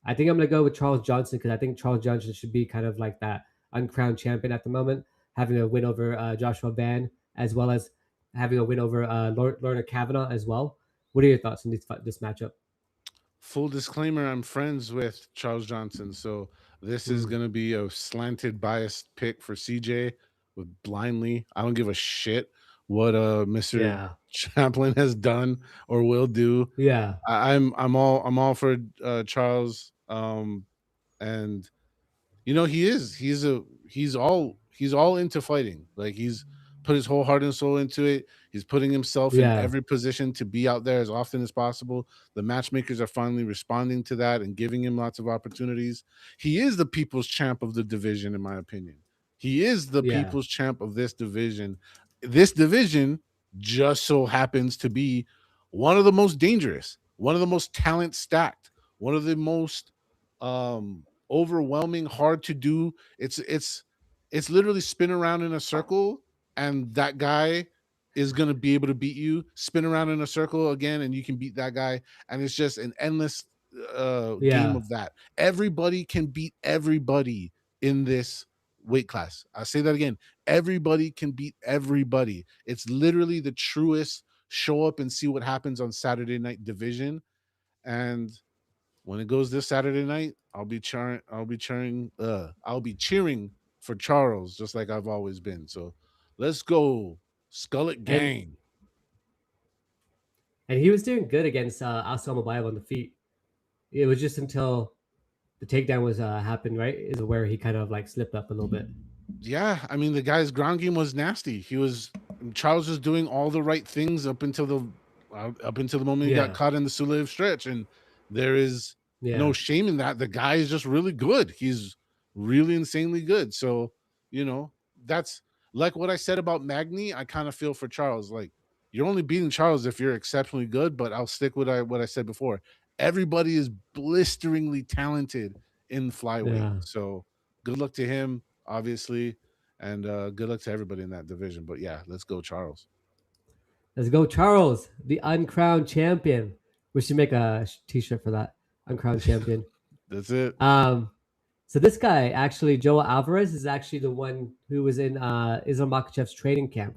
I think I'm going to go with Charles Johnson because I think Charles Johnson should be kind of like that uncrowned champion at the moment, having a win over Joshua Van, as well as having a win over Lorna Kavanaugh as well. What are your thoughts on this matchup? Full disclaimer, I'm friends with Charles Johnson, so this is Mm, going to be a slanted biased pick for CJ with blindly. I don't give a shit what Mr. Yeah. Chaplin has done or will do. Yeah. I'm all for Charles. And you know, he's all into fighting. Like, he's put his whole heart and soul into it. He's putting himself in Yeah. every position to be out there as often as possible. The matchmakers are finally responding to that and giving him lots of opportunities. He is the people's champ of the division, in my opinion. He is the Yeah. people's champ of this division. This division just so happens to be one of the most dangerous, one of the most talent stacked, one of the most overwhelming, hard to do. It's literally spin around in a circle, and that guy is going to be able to beat you. Spin around in a circle again, and you can beat that guy. And it's just an endless game Yeah. of that. Everybody can beat everybody in this weight class. I say that again. Everybody can beat everybody. It's literally the truest show up and see what happens on Saturday night division. And when it goes this Saturday night, I'll be cheering. I'll be cheering for Charles, just like I've always been. So let's go, Skullet And Gang. he was doing good against Asama Bayev on the feet. It was just until the takedown was happened, right? Is where he kind of like slipped up a little bit. Yeah, I mean, the guy's ground game was nasty. Charles was doing all the right things up until the moment he got Yeah. caught in the Sulev stretch, and there is no Yeah. shame in that. The guy is just really good. He's really insanely good. So, you know, that's like what I said about Magny. I kind of feel for Charles. Like, you're only beating Charles if you're exceptionally good, but I'll stick with what I said before. Everybody is blisteringly talented in flyweight. Yeah. So good luck to him, obviously, and good luck to everybody in that division. But yeah, let's go, Charles. Let's go, Charles, the uncrowned champion. We should make a t-shirt for that. Uncrowned champion. That's it. Um, so this guy, actually, Joe Alvarez, is actually the one who was in Islam Makhachev's training camp,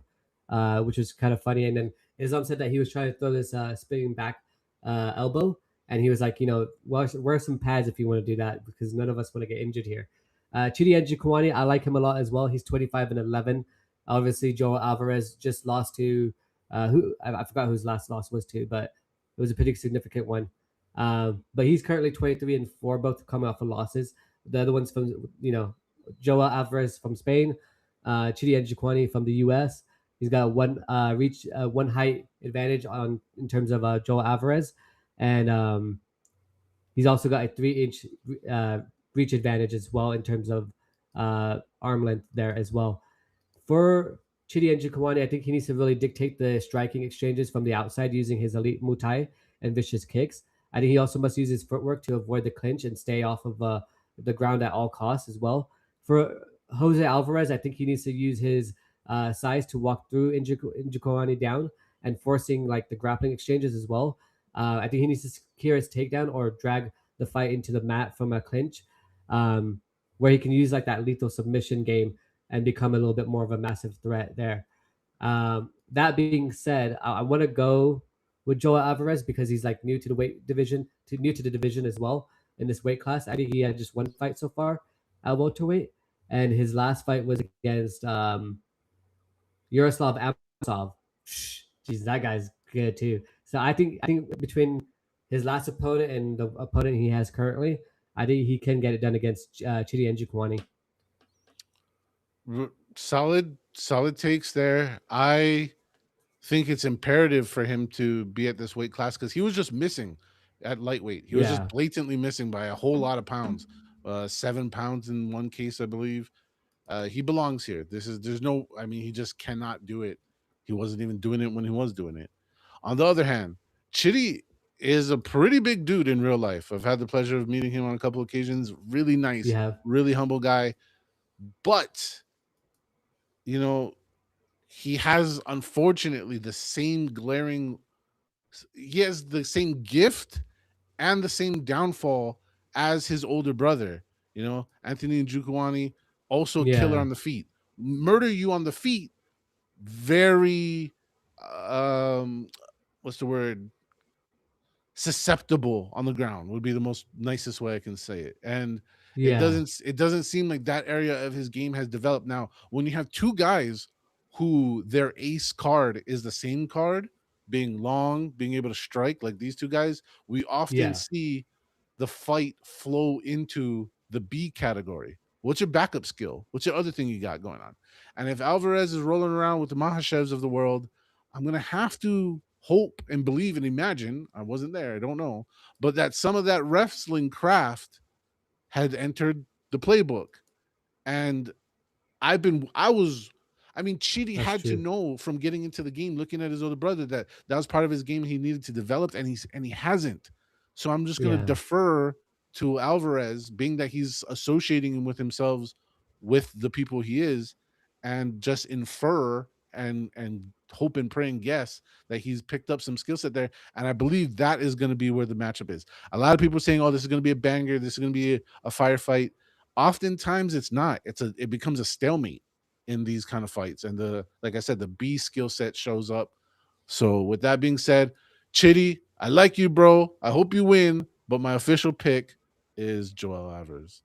which was kind of funny. And then Islam said that he was trying to throw this spinning back elbow, and he was like, wear some pads if you want to do that, because none of us want to get injured here. Chidi Njokuani, I like him a lot as well. He's 25-11. Obviously, Joe Alvarez just lost to who I forgot whose last loss was to, but it was a pretty significant one. But he's currently 23-4, both coming off of losses. The other ones from Joa Alvarez from Spain, Chidi Njokuani from the U.S. He's got one height advantage in terms of Joa Alvarez, and he's also got a 3-inch reach advantage as well in terms of arm length there as well. For Chidi Njokuani, I think he needs to really dictate the striking exchanges from the outside using his elite Muay Thai and vicious kicks. I think he also must use his footwork to avoid the clinch and stay off of the ground at all costs as well. For Jose Alvarez, I think he needs to use his size to walk through Njokuani down and forcing like the grappling exchanges as well. I think he needs to secure his takedown or drag the fight into the mat from a clinch, where he can use like that lethal submission game and become a little bit more of a massive threat there. That being said, I want to go with Joel Alvarez because he's like new to the weight division, new to the division as well in this weight class. I think he had just one fight so far at welterweight, and his last fight was against Yaroslav Amosov. Jeez, that guy's good too. So I think between his last opponent and the opponent he has currently, I think he can get it done against Chidi Njokuani. Solid takes there. I think it's imperative for him to be at this weight class because he was just missing at lightweight. He was just Yeah, blatantly missing by a whole lot of pounds. 7 pounds in one case, I believe. He belongs here. There's no, I mean, he just cannot do it. He wasn't even doing it when he was doing it. On the other hand, Chitty is a pretty big dude in real life. I've had the pleasure of meeting him on a couple occasions. Really you nice, have. really humble guy. But, you know, he has unfortunately he has the same gift and the same downfall as his older brother. Anthony Njokuani, also killer Yeah, on the feet. Murder you on the feet, very what's the word? Susceptible on the ground would be the most nicest way I can say it. And it yeah, doesn't it doesn't seem like that area of his game has developed. Now, when you have two guys who their ace card is the same card, being long, being able to strike like these two guys, we often Yeah, see the fight flow into the B category. What's your backup skill? What's your other thing you got going on? And if Alvarez is rolling around with the Makhachevs of the world, I'm going to have to hope and believe and imagine, I wasn't there, I don't know, but that some of that wrestling craft had entered the playbook. And I mean, Chidi that's had to true. know from getting into the game, looking at his older brother, that that was part of his game he needed to develop, and he hasn't. So I'm just gonna Yeah. defer to Alvarez, being that he's associating with himself with the people he is, and just infer and hope and pray and guess that he's picked up some skill set there. And I believe that is going to be where the matchup is. A lot of people are saying, "Oh, this is going to be a banger. This is going to be a firefight." Oftentimes, it's not. It becomes a stalemate in these kind of fights. And the like I said, the B skill set shows up. So with that being said, Chitty, I like you, bro. I hope you win, but my official pick is Joel Alvarez.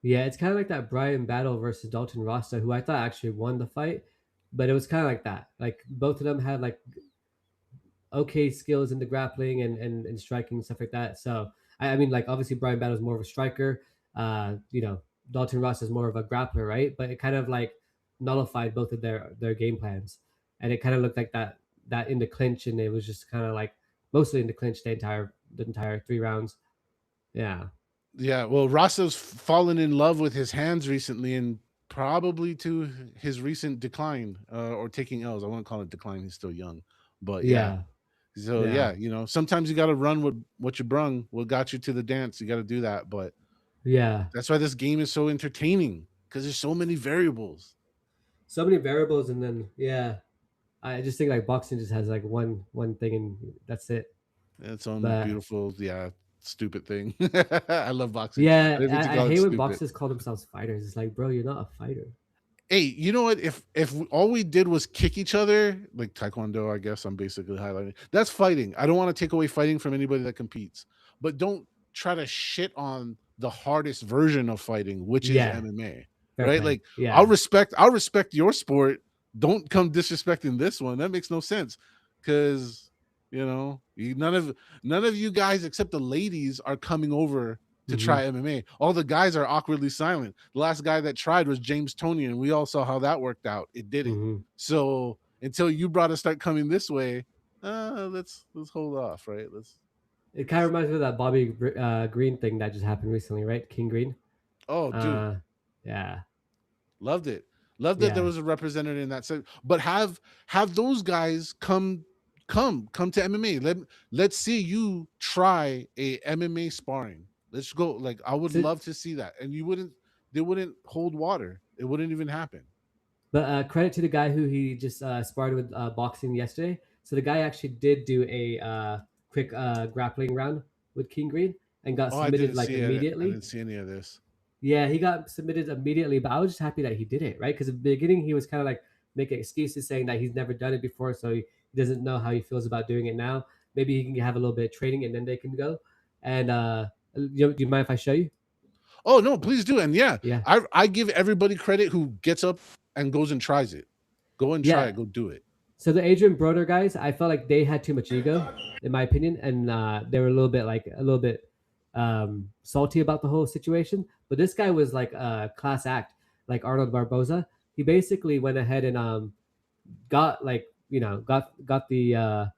Yeah, it's kind of like that Brian Battle versus Dalton Rasta, who I thought actually won the fight, but it was kind of like that. Like both of them had like okay skills in the grappling and striking and stuff like that. So I mean, like obviously Brian Battle is more of a striker. You know, Dalton Ross is more of a grappler, right? But it kind of like nullified both of their game plans, and it kind of looked like that in the clinch, and it was just kind of like mostly in the clinch the entire 3 rounds. Yeah, Yeah, well, Rasta's fallen in love with his hands recently, and probably to his recent decline, or taking L's. I won't call it decline. He's still young, but yeah. yeah, So yeah, yeah, sometimes you got to run with what you brung, what got you to the dance. You got to do that, but yeah. that's why this game is so entertaining, because there's so many variables. So many variables, and then yeah, I just think like boxing just has like one thing, and that's it. Its own But beautiful, yeah, stupid thing. I love boxing. I yeah, didn't mean to I call it hate when stupid. boxers call themselves fighters. It's like, bro, you're not a fighter. Hey, you know what? If all we did was kick each other, like Taekwondo, I guess I'm basically highlighting. That's fighting. I don't want to take away fighting from anybody that competes, but don't try to shit on the hardest version of fighting, which is Yeah, MMA. fair Right? play. Like Yeah. I'll respect your sport. Don't come disrespecting this one. That makes no sense. Cause none of you guys except the ladies are coming over to Hmm. try MMA. All the guys are awkwardly silent. The last guy that tried was James Toney, and we all saw how that worked out. It didn't. Hmm. So until you brought to start coming this way, let's hold off, right? It kind of reminds me of that Bobby Green thing that just happened recently, right? King Green. Oh, dude, Uh, yeah, loved it. Loved that there yeah. was a representative in that set. But have those guys come to MMA. Let's see you try a MMA sparring. Let's go. Like I would So, love to see that. And they wouldn't hold water. It wouldn't even happen. but credit to the guy who he just sparred with boxing yesterday. So the guy actually did do a quick grappling round with King Green and got Oh, I submitted didn't like see it. I immediately. didn't see any of this. Yeah, he got submitted immediately, but I was just happy that he did it, right? Because at the beginning he was kind of like making excuses, saying that he's never done it before, so he doesn't know how he feels about doing it now. Maybe he can have a little bit of training and then they can go. And do you mind if I show you? Oh no, please do. And yeah, Yeah, I give everybody credit who gets up and goes and tries it. Go and try yeah. it. Go do it. So the Adrian Broner guys, I felt like they had too much ego, in my opinion, and they were a little bit salty about the whole situation. But this guy was like a class act, like Arnold Barboza. He basically went ahead and got like got the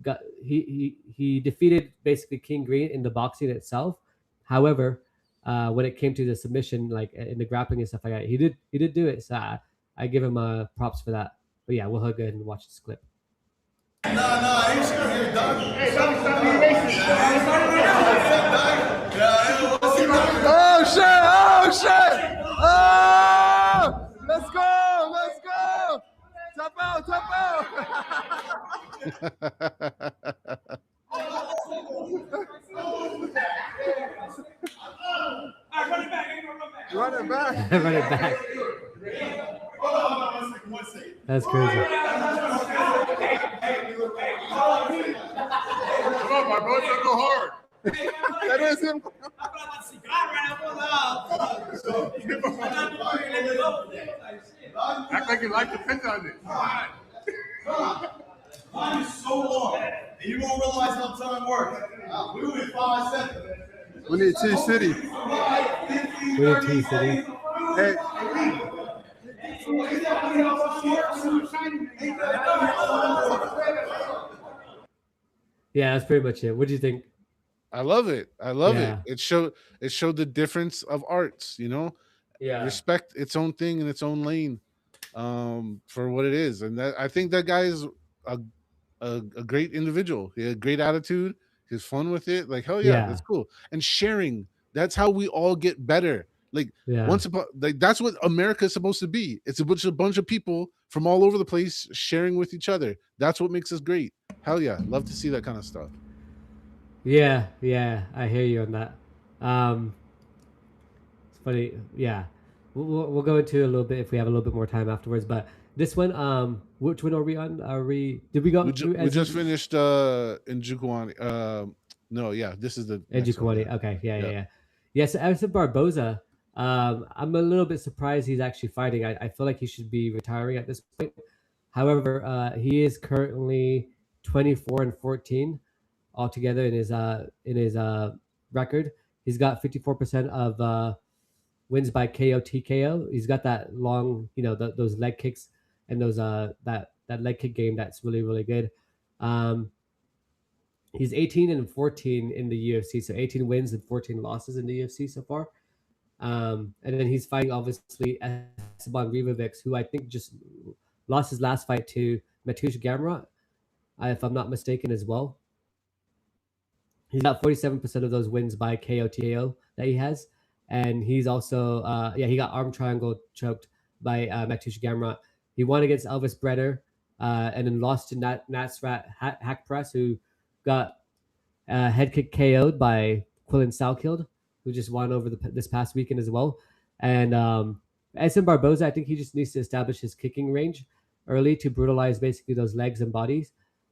got he defeated basically King Green in the boxing itself. However, when it came to the submission, like in the grappling and stuff like that, he did do it. So I give him props for that. But yeah, we'll go ahead and watch this clip. No, I ain't sure here, dog. Hey, stop being racist. Oh shit! Oh shit! Oh! Let's go! Let's go! Tap out! Tap out! Run it back. Run it back. That's crazy. Come on, my boy, don't go hard. That is him. Act making life depend on it. Mine is so long, and you won't realize how time works. We were in 5 seconds. We need T-City. We need T-City. Hey. Yeah, that's pretty much it. What do you think? I love it. I love Yeah. it. It showed the difference of arts, you know? Yeah. Respect its own thing in its own lane, for what it is. And I think that guy is a great individual. He had a great attitude. He's fun with it. Like, hell yeah, that's cool. And sharing. That's how we all get better. Like that's what America is supposed to be. It's a bunch of people from all over the place sharing with each other. That's what makes us great. Hell yeah. Love to see that kind of stuff. Yeah, I hear you on that. It's funny. Yeah, we'll go into a little bit if we have a little bit more time afterwards. But this one, which one are we on? Did we go? We just finished Njukwani. No, yeah, this is the Njukwani. Yeah. Okay, yeah. So Edson Barboza, I'm a little bit surprised he's actually fighting. I feel like he should be retiring at this point. However, he is currently 24-14 altogether in his record. He's got 54% of wins by KO TKO. He's got that long, those leg kicks and those that leg kick game that's really, really good. He's 18-14 in the UFC, so 18 wins and 14 losses in the UFC so far. And then he's fighting obviously Esteban Ribovics, who I think just lost his last fight to Mateusz Gamrot, if I'm not mistaken, as well. He's got 47% of those wins by KO TKO that he has. And he's also, he got arm triangle choked by Mateusz Gamrot. He won against Elvis Bretter and then lost to Nasrat Hakpress, who got head kick KO'd by Quillen Salkild, who just won over this past weekend as well. And Edson Barboza, I think he just needs to establish his kicking range early to brutalize basically those legs and bodies,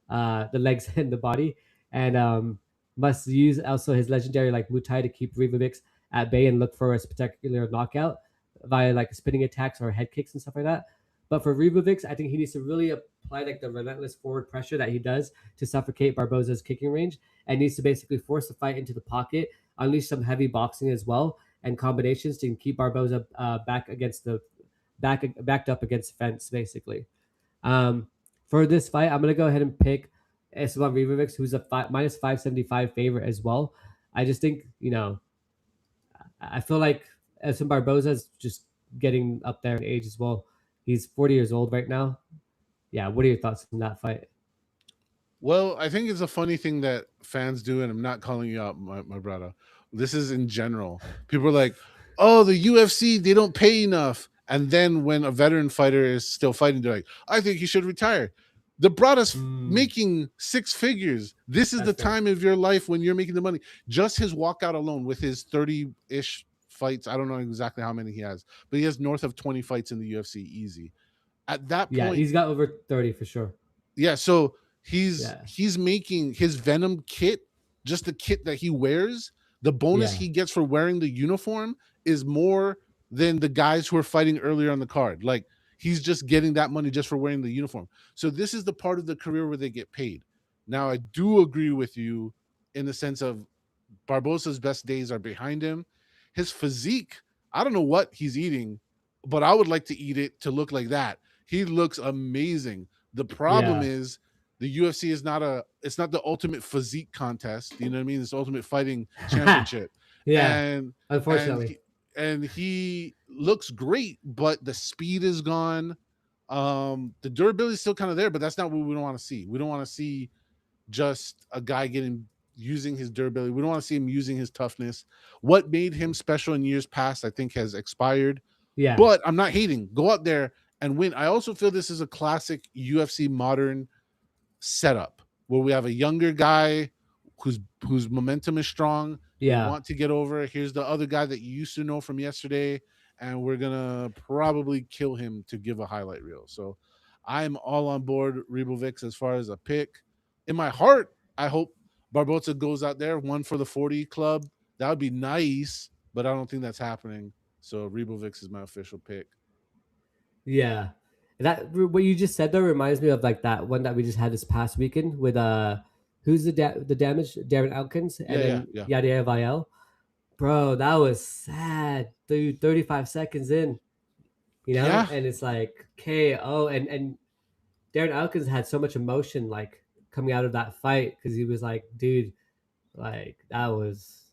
the legs and the body. And must use also his legendary Muay Thai to keep Ribovics at bay and look for a spectacular knockout via spinning attacks or head kicks and stuff like that. But for Ribovics, I think he needs to really apply the relentless forward pressure that he does to suffocate Barboza's kicking range, and needs to basically force the fight into the pocket, unleash some heavy boxing as well, and combinations to keep Barboza backed up against the fence, basically. For this fight, I'm gonna go ahead and pick Esteban Ribovics, who's a minus 575 favorite as well. I just think, I feel like Edson Barboza is just getting up there in age as well. He's 40 years old right now. Yeah, what are your thoughts on that fight? Well, I think it's a funny thing that fans do, and I'm not calling you out, my brother. This is in general. People are like, oh, the UFC, they don't pay enough. And then when a veteran fighter is still fighting, they're like, I think he should retire. The Brada's making 6 figures. This is the time of your life when you're making the money. Just his walkout alone with his 30-ish fights. I don't know exactly how many he has, but he has north of 20 fights in the UFC easy. At that point, yeah, he's got over 30 for sure. Yeah, so he's making his Venom kit, just the kit that he wears. The bonus he gets for wearing the uniform is more than the guys who are fighting earlier on the card. He's just getting that money just for wearing the uniform. So this is the part of the career where they get paid. Now, I do agree with you in the sense of Barboza's best days are behind him. His physique, I don't know what he's eating, but I would like to eat it to look like that. He looks amazing. The problem is the UFC is it's not the ultimate physique contest. You know what I mean? It's the ultimate fighting championship. And unfortunately. And he looks great, but the speed is gone. The durability is still kind of there, but that's not what we don't want to see. We don't want to see just a guy using his durability. We don't want to see him using his toughness. What made him special in years past, I think, has expired. Yeah. But I'm not hating. Go out there and win. I also feel this is a classic UFC modern setup where we have a younger guy whose momentum is strong. Yeah. You want to get over. Here's the other guy that you used to know from yesterday, and we're gonna probably kill him to give a highlight reel. So I'm all on board Ribovics as far as a pick. In my heart, I hope Barboza goes out there, 1 for the 40 club. That would be nice, but I don't think that's happening. So Ribovics is my official pick. Yeah. That what you just said though reminds me of like that one that we just had this past weekend with who's the damage Darren Elkins and then Yadier Vial. Bro, that was sad. Dude, 35 seconds in, you know, Yeah. and it's like KO and Darren Elkins had so much emotion like coming out of that fight because he was like, dude, like that was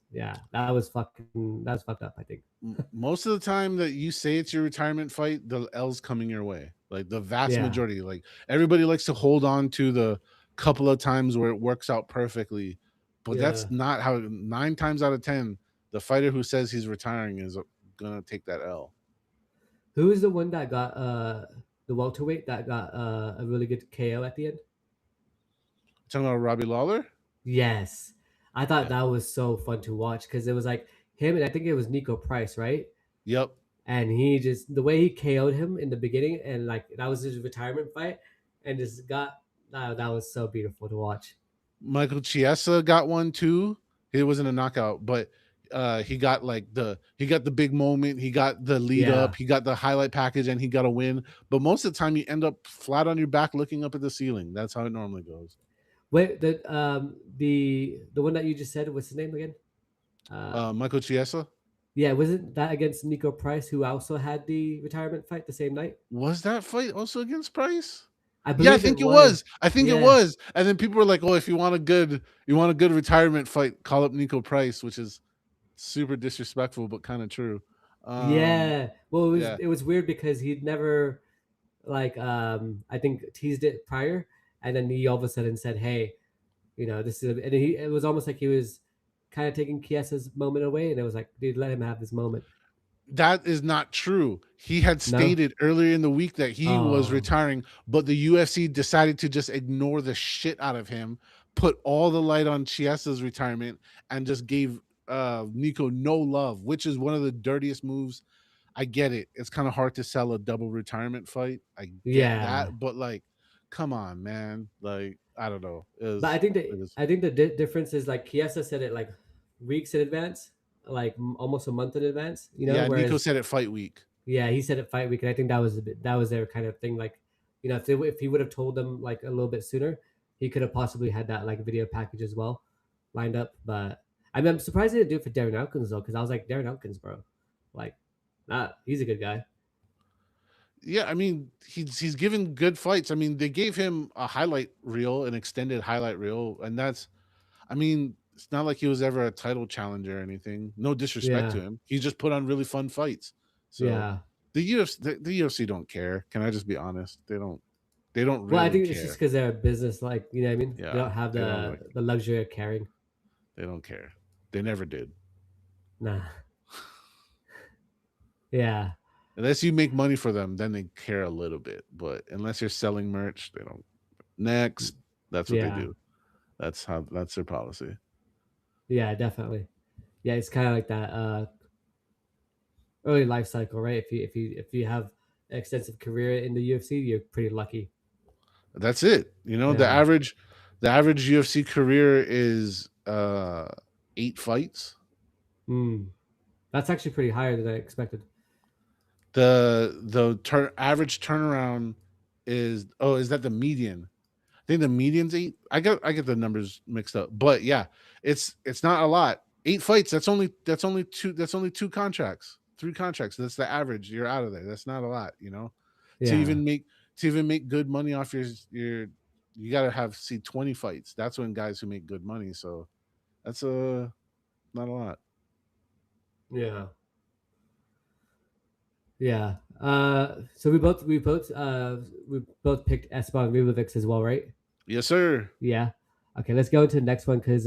fucked up, I think. Most of the time that you say it's your retirement fight, the L's coming your way. Like the vast majority. Like everybody likes to hold on to the couple of times where it works out perfectly, but that's not how. 9 times out of 10, the fighter who says he's retiring is gonna take that L. Who is the one that got the welterweight that got a really good KO at the end? Talking about Robbie Lawler? Yes. I thought that was so fun to watch because it was like him and I think it was Nico Price, right? Yep. And he just the way he KO'd him in the beginning and like that was his retirement fight and just got that was so beautiful to watch. Michael Chiesa got one too. It wasn't a knockout, but he got the big moment, he got the lead up, he got the highlight package, and he got a win. But most of the time you end up flat on your back looking up at the ceiling. That's how it normally goes. Wait, the one that you just said, what's his name again? Michael Chiesa. Yeah, wasn't that against Nico Price, who also had the retirement fight the same night? Was that fight also against Price? I think it was. I think it was. And then people were like, "Oh, if you want a good retirement fight, call up Nico Price," which is super disrespectful, but kind of true. Well, it was weird because he'd never like I think teased it prior, and then he all of a sudden said, "Hey, you know, this is," and it was almost like he was kind of taking Chiesa's moment away, and it was like, dude, let him have this moment. That is not true. He had stated earlier in the week that he was retiring, but the UFC decided to just ignore the shit out of him, put all the light on Chiesa's retirement, and just gave Nico no love, which is one of the dirtiest moves. I get it. It's kind of hard to sell a double retirement fight. I get that, but like, come on, man. Like, I don't know. But I think the difference is like Chiesa said it like weeks in advance, like almost a month in advance. You know, whereas, Nico said it fight week. Yeah, he said it fight week, and I think that was their kind of thing. Like, you know, if he would have told them like a little bit sooner, he could have possibly had that like video package as well lined up. But I mean, I'm surprised they didn't do it for Darren Elkins though, because I was like, Darren Elkins, bro, like, he's a good guy. Yeah, I mean, he's given good fights. I mean, they gave him a highlight reel, an extended highlight reel, and that's, I mean, it's not like he was ever a title challenger or anything. No disrespect to him. He just put on really fun fights. So the UFC don't care. Can I just be honest? They don't really Well, I think care. It's just because they're a business, like, you know what I mean? Yeah, they don't have the luxury of caring. They don't care. They never did. Nah. Yeah. Unless you make money for them, then they care a little bit. But unless you're selling merch, they don't. Next, that's what they do. That's their policy. Yeah, definitely. Yeah, it's kind of like that early life cycle, right? If you have an extensive career in the UFC, you're pretty lucky. That's it. You know, the average UFC career is 8 fights. That's actually pretty higher than I expected. The average turnaround is that the median? I think the median's 8. I get the numbers mixed up, but yeah, it's not a lot. 8 fights. That's only 2 contracts, 3 contracts. That's the average. You're out of there. That's not a lot, you know. Yeah. To even make good money off your you got to see 20 fights. That's when guys who make good money. So that's not a lot. Yeah. Yeah. So we both picked Esteban Ribovics as well, right? Yes, sir. Yeah. Okay, let's go into the next one because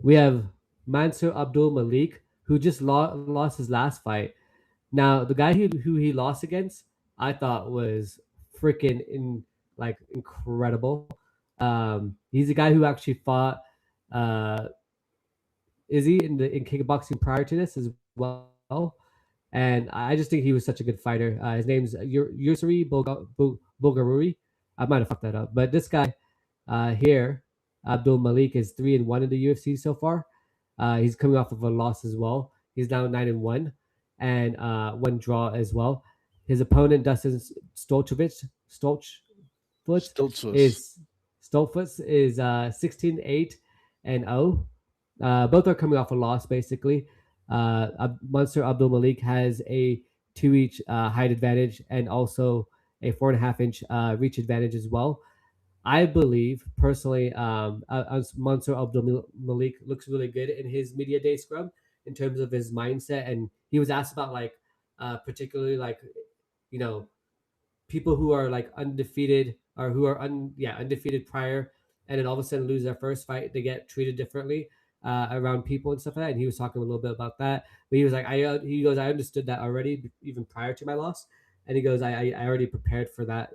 we have Mansour Abdul-Malik, who just lost his last fight. Now, the guy who he lost against, I thought was freaking incredible. He's a guy who actually fought Izzy in kickboxing prior to this as well. And I just think he was such a good fighter. His name's Yusri Bulgaruri. I might have fucked that up. But this guy here, Abdul-Malik, is 3-1 in the UFC so far. He's coming off of a loss as well. He's now 9-1 and 1 draw as well. His opponent, Dustin Stoltzfus, Stoltzfus. is 16-8-0. Both are coming off a loss, basically. Monster Abdul-Malik has a 2 each height advantage and also a 4.5-inch reach advantage as well. I believe personally, Monster Abdul-Malik looks really good in his media day scrum in terms of his mindset, and he was asked about like particularly like you know people who are like undefeated or who are undefeated prior, and then all of a sudden lose their first fight, they get treated differently around people and stuff like that. And he was talking a little bit about that, but he was like, he goes, I understood that already even prior to my loss, and he goes, I already prepared for that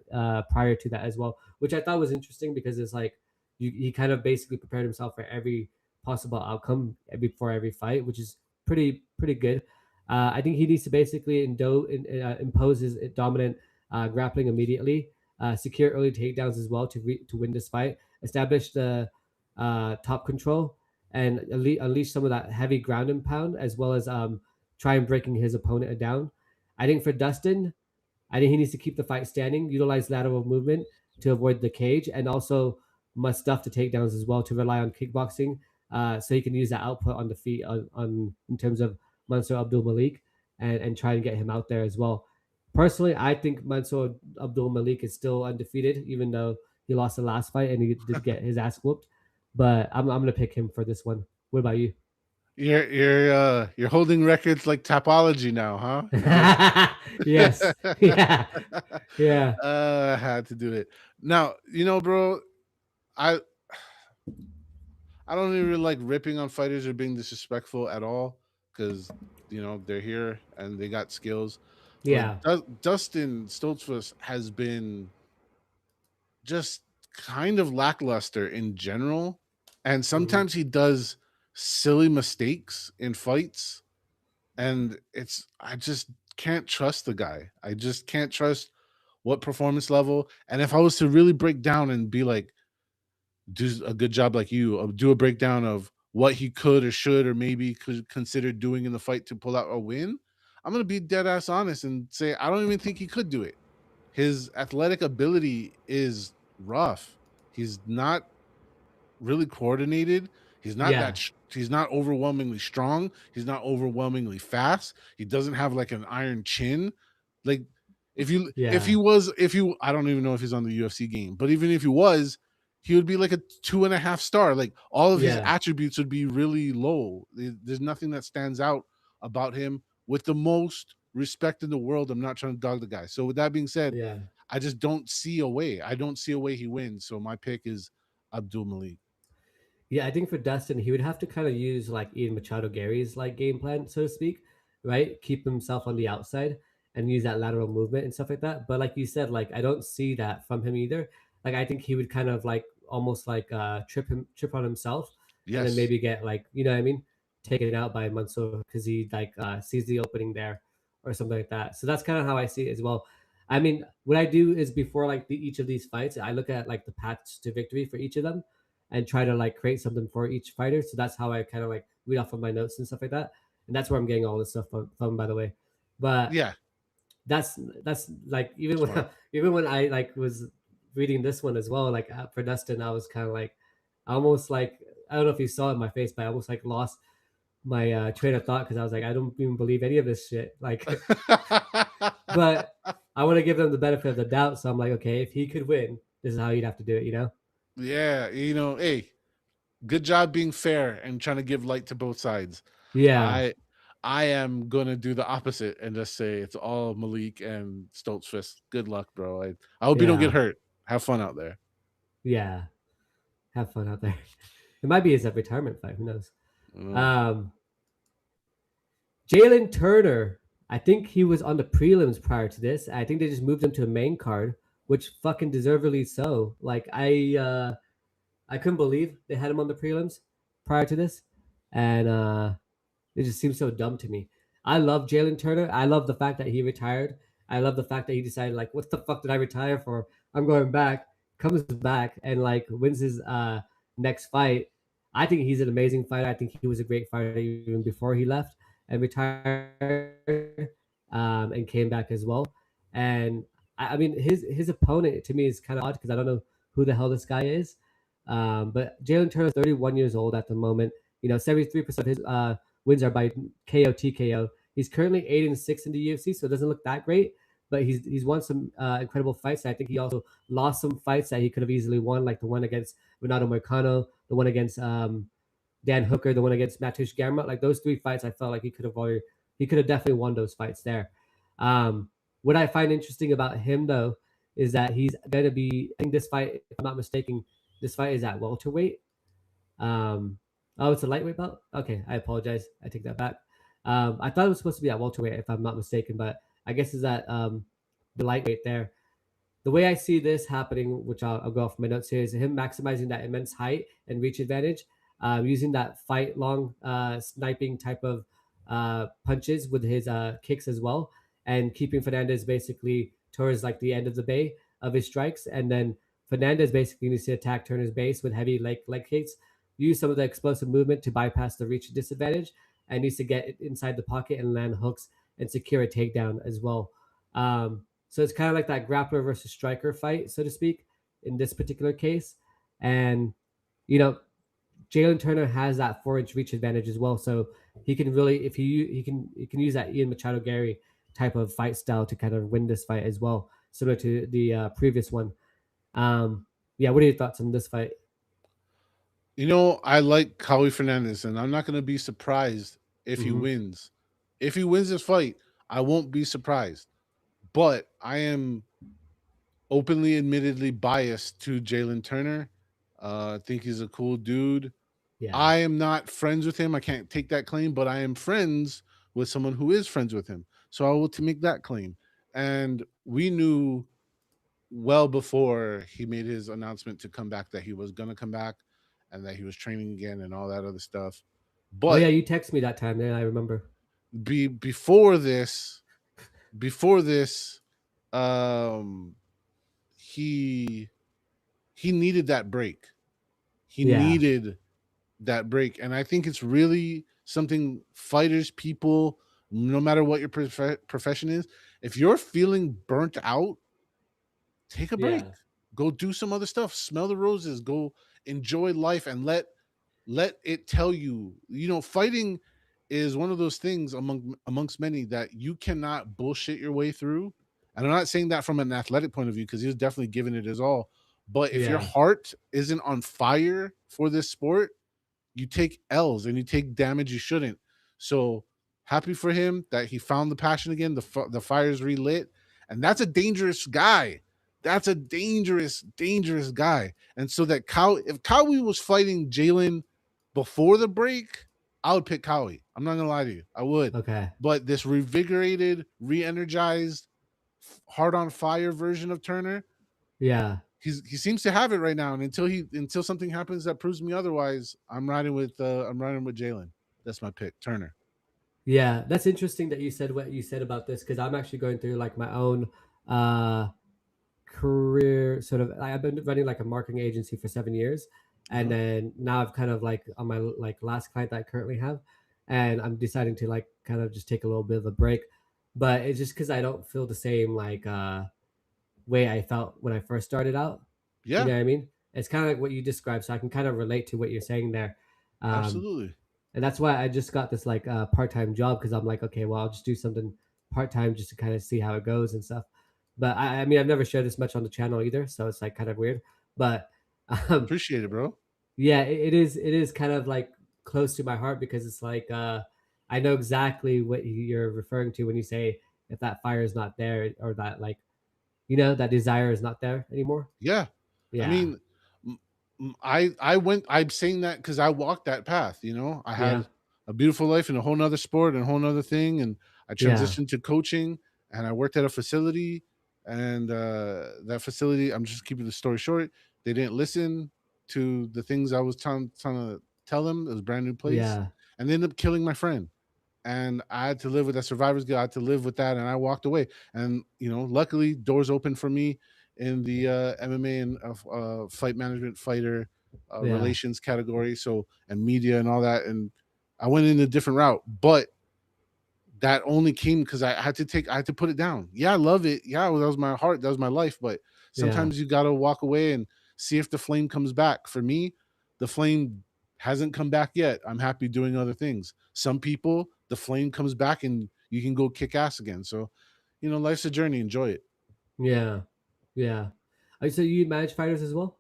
prior to that as well, which I thought was interesting because it's like he kind of basically prepared himself for every possible outcome before every fight, which is pretty good. I think he needs to basically impose his dominant grappling immediately, secure early takedowns as well to win this fight, establish the top control, and unleash some of that heavy ground and pound, as well as try and breaking his opponent down. I think for Dustin, I think he needs to keep the fight standing, utilize lateral movement to avoid the cage, and also must stuff the takedowns as well to rely on kickboxing, so he can use that output on the feet on in terms of Mansour Abdul-Malik and try and get him out there as well. Personally, I think Mansour Abdul-Malik is still undefeated, even though he lost the last fight and he did get his ass whooped. But I'm gonna pick him for this one. What about you? You're holding records like Tapology now, huh? Yes. Yeah. Yeah. I had to do it. Now, bro, I don't even like ripping on fighters or being disrespectful at all because they're here and they got skills. Yeah. But Dustin Stoltzfus has been just kind of lackluster in general, and sometimes he does silly mistakes in fights, and I just can't trust the guy. I just can't trust what performance level. And if I was to really break down and be like, do a good job like you, do a breakdown of what he could or should or maybe could consider doing in the fight to pull out a win, I'm gonna be dead ass honest and say I don't even think he could do it. His athletic ability is rough. He's not really coordinated. He's not Yeah. he's not overwhelmingly strong. He's not overwhelmingly fast. He doesn't have like an iron chin. Like if you I don't even know if he's on the UFC game, but even if he was, he would be like a 2.5 star. Like all of his attributes would be really low. There's nothing that stands out about him. With the most respect in the world, I'm not trying to dog the guy. So with that being said, I just don't see a way. I don't see a way he wins. So my pick is Abdul-Malik. Yeah, I think for Dustin, he would have to kind of use like Ian Machado Garry's like game plan, so to speak, right? Keep himself on the outside and use that lateral movement and stuff like that. But like you said, like I don't see that from him either. Like I think he would kind of like almost like trip on himself, and then maybe get like what I mean, taken out by Mansour because he like sees the opening there or something like that. So that's kind of how I see it as well. I mean, what I do is before like each of these fights, I look at like the paths to victory for each of them and try to like create something for each fighter. So that's how I kind of like read off of my notes and stuff like that. And that's where I'm getting all this stuff from by the way. But that's like even when I like was reading this one as well, like for Dustin, I was kind of like almost like I don't know if you saw it in my face, but I almost like lost my train of thought because I was like, I don't even believe any of this shit. Like, but I want to give them the benefit of the doubt. So I'm like, okay, if he could win, this is how you'd have to do it, Yeah, hey, good job being fair and trying to give light to both sides. Yeah. I am gonna do the opposite and just say it's all Malik and Stoltzfus. Good luck, bro. I hope you don't get hurt. Have fun out there. Yeah. Have fun out there. It might be his retirement fight. Who knows? Jalin Turner. I think he was on the prelims prior to this. I think they just moved him to the main card, which fucking deservedly so. Like I couldn't believe they had him on the prelims prior to this, and it just seems so dumb to me. I love Jalin Turner. I love the fact that he retired. I love the fact that he decided like, what the fuck did I retire for? I'm going back. Comes back and like wins his next fight. I think he's an amazing fighter. I think he was a great fighter even before he left and retired and came back as well. And I mean, his opponent to me is kind of odd because I don't know who the hell this guy is. But Jalin Turner is 31 years old at the moment. 73% of his wins are by KO TKO. He's currently 8-6 in the UFC, so it doesn't look that great. But he's won some incredible fights. I think he also lost some fights that he could have easily won, like the one against Fernando Moicano, the one against Dan Hooker, the one against Mateusz Gamrot. Like those 3 fights, I felt like he could have definitely won those fights there. What I find interesting about him though is that he's going to be. I think this fight, if I'm not mistaken, this fight is at welterweight. It's a lightweight belt. Okay, I apologize. I take that back. I thought it was supposed to be at welterweight, if I'm not mistaken, but I guess it's at the lightweight there. The way I see this happening, which I'll go off my notes here, is him maximizing that immense height and reach advantage, using that fight long sniping type of punches with his kicks as well, and keeping Fernandez basically towards like the end of the bay of his strikes, and then Fernandez basically needs to attack Turner's base with heavy leg kicks, use some of the explosive movement to bypass the reach disadvantage, and needs to get inside the pocket and land hooks and secure a takedown as well. So it's kind of like that grappler versus striker fight, so to speak, in this particular case. And, Jalin Turner has that 4-inch reach advantage as well. So he can really, if he can use that Ian Machado Garry type of fight style to kind of win this fight as well, similar to the previous one. Yeah, what are your thoughts on this fight? I like Kay Fernandez, and I'm not going to be surprised if he wins. If he wins this fight, I won't be surprised. But I am openly, admittedly biased to Jalin Turner. I think he's a cool dude. Yeah. I am not friends with him. I can't take that claim, but I am friends with someone who is friends with him. So I will to make that claim. And we knew well before he made his announcement to come back that he was going to come back and that he was training again and all that other stuff. But yeah, you texted me that time. Yeah, I remember. Before this, he needed that break. He needed that break, and I think it's really something fighters, people, no matter what your profession is, if you're feeling burnt out, take a break. Go do some other stuff. Smell the roses. Go enjoy life, and let it tell you. Fighting is one of those things amongst many that you cannot bullshit your way through. And I'm not saying that from an athletic point of view, because he was definitely giving it his all. But if your heart isn't on fire for this sport, you take L's and you take damage you shouldn't. So happy for him that he found the passion again. The fire's relit, and that's a dangerous guy. That's a dangerous guy. And so that if Kay was fighting Jalin before the break, I would pick Kay. I'm not gonna lie to you, I would. Okay. But this revigorated, re-energized, heart on fire version of Turner, he seems to have it right now. And until something happens that proves me otherwise, I'm riding with Jalin. That's my pick, Turner. Yeah, that's interesting that you said what you said about this, because I'm actually going through like my own career sort of. I've been running like a marketing agency for 7 years, and then now I've kind of like on my like last client that I currently have, and I'm deciding to like kind of just take a little bit of a break. But it's just because I don't feel the same like way I felt when I first started out. Yeah. You know what I mean? It's kind of like what you described, so I can kind of relate to what you're saying there. Absolutely. And that's why I just got this like part-time job, because I'm like, okay, well, I'll just do something part-time just to kind of see how it goes and stuff. But I mean, I've never shared this much on the channel either, so it's like kind of weird. But appreciate it, bro. Yeah, it is kind of like close to my heart, because it's like I know exactly what you're referring to when you say if that fire is not there, or that like that desire is not there anymore. Yeah. I mean, I'm saying that because I walked that path. I had a beautiful life in a whole nother sport and a whole nother thing, and I transitioned to coaching, and I worked at a facility, and that facility, I'm just keeping the story short, they didn't listen to the things I was trying to tell them. It was a brand new place, and they ended up killing my friend. And I had to live with that survivor's guilt. I had to live with that, and I walked away. And luckily, doors opened for me in the MMA and fight management, fighter relations category. So, and media and all that. And I went in a different route. But that only came because I had to put it down. Yeah, I love it. Yeah, well, that was my heart, that was my life. But Yeah. sometimes you gotta walk away and see if the flame comes back. For me, the flame hasn't come back yet. I'm happy doing other things. Some people, the flame comes back and you can go kick ass again. So, life's a journey. Enjoy it. Yeah. Yeah. So you manage fighters as well?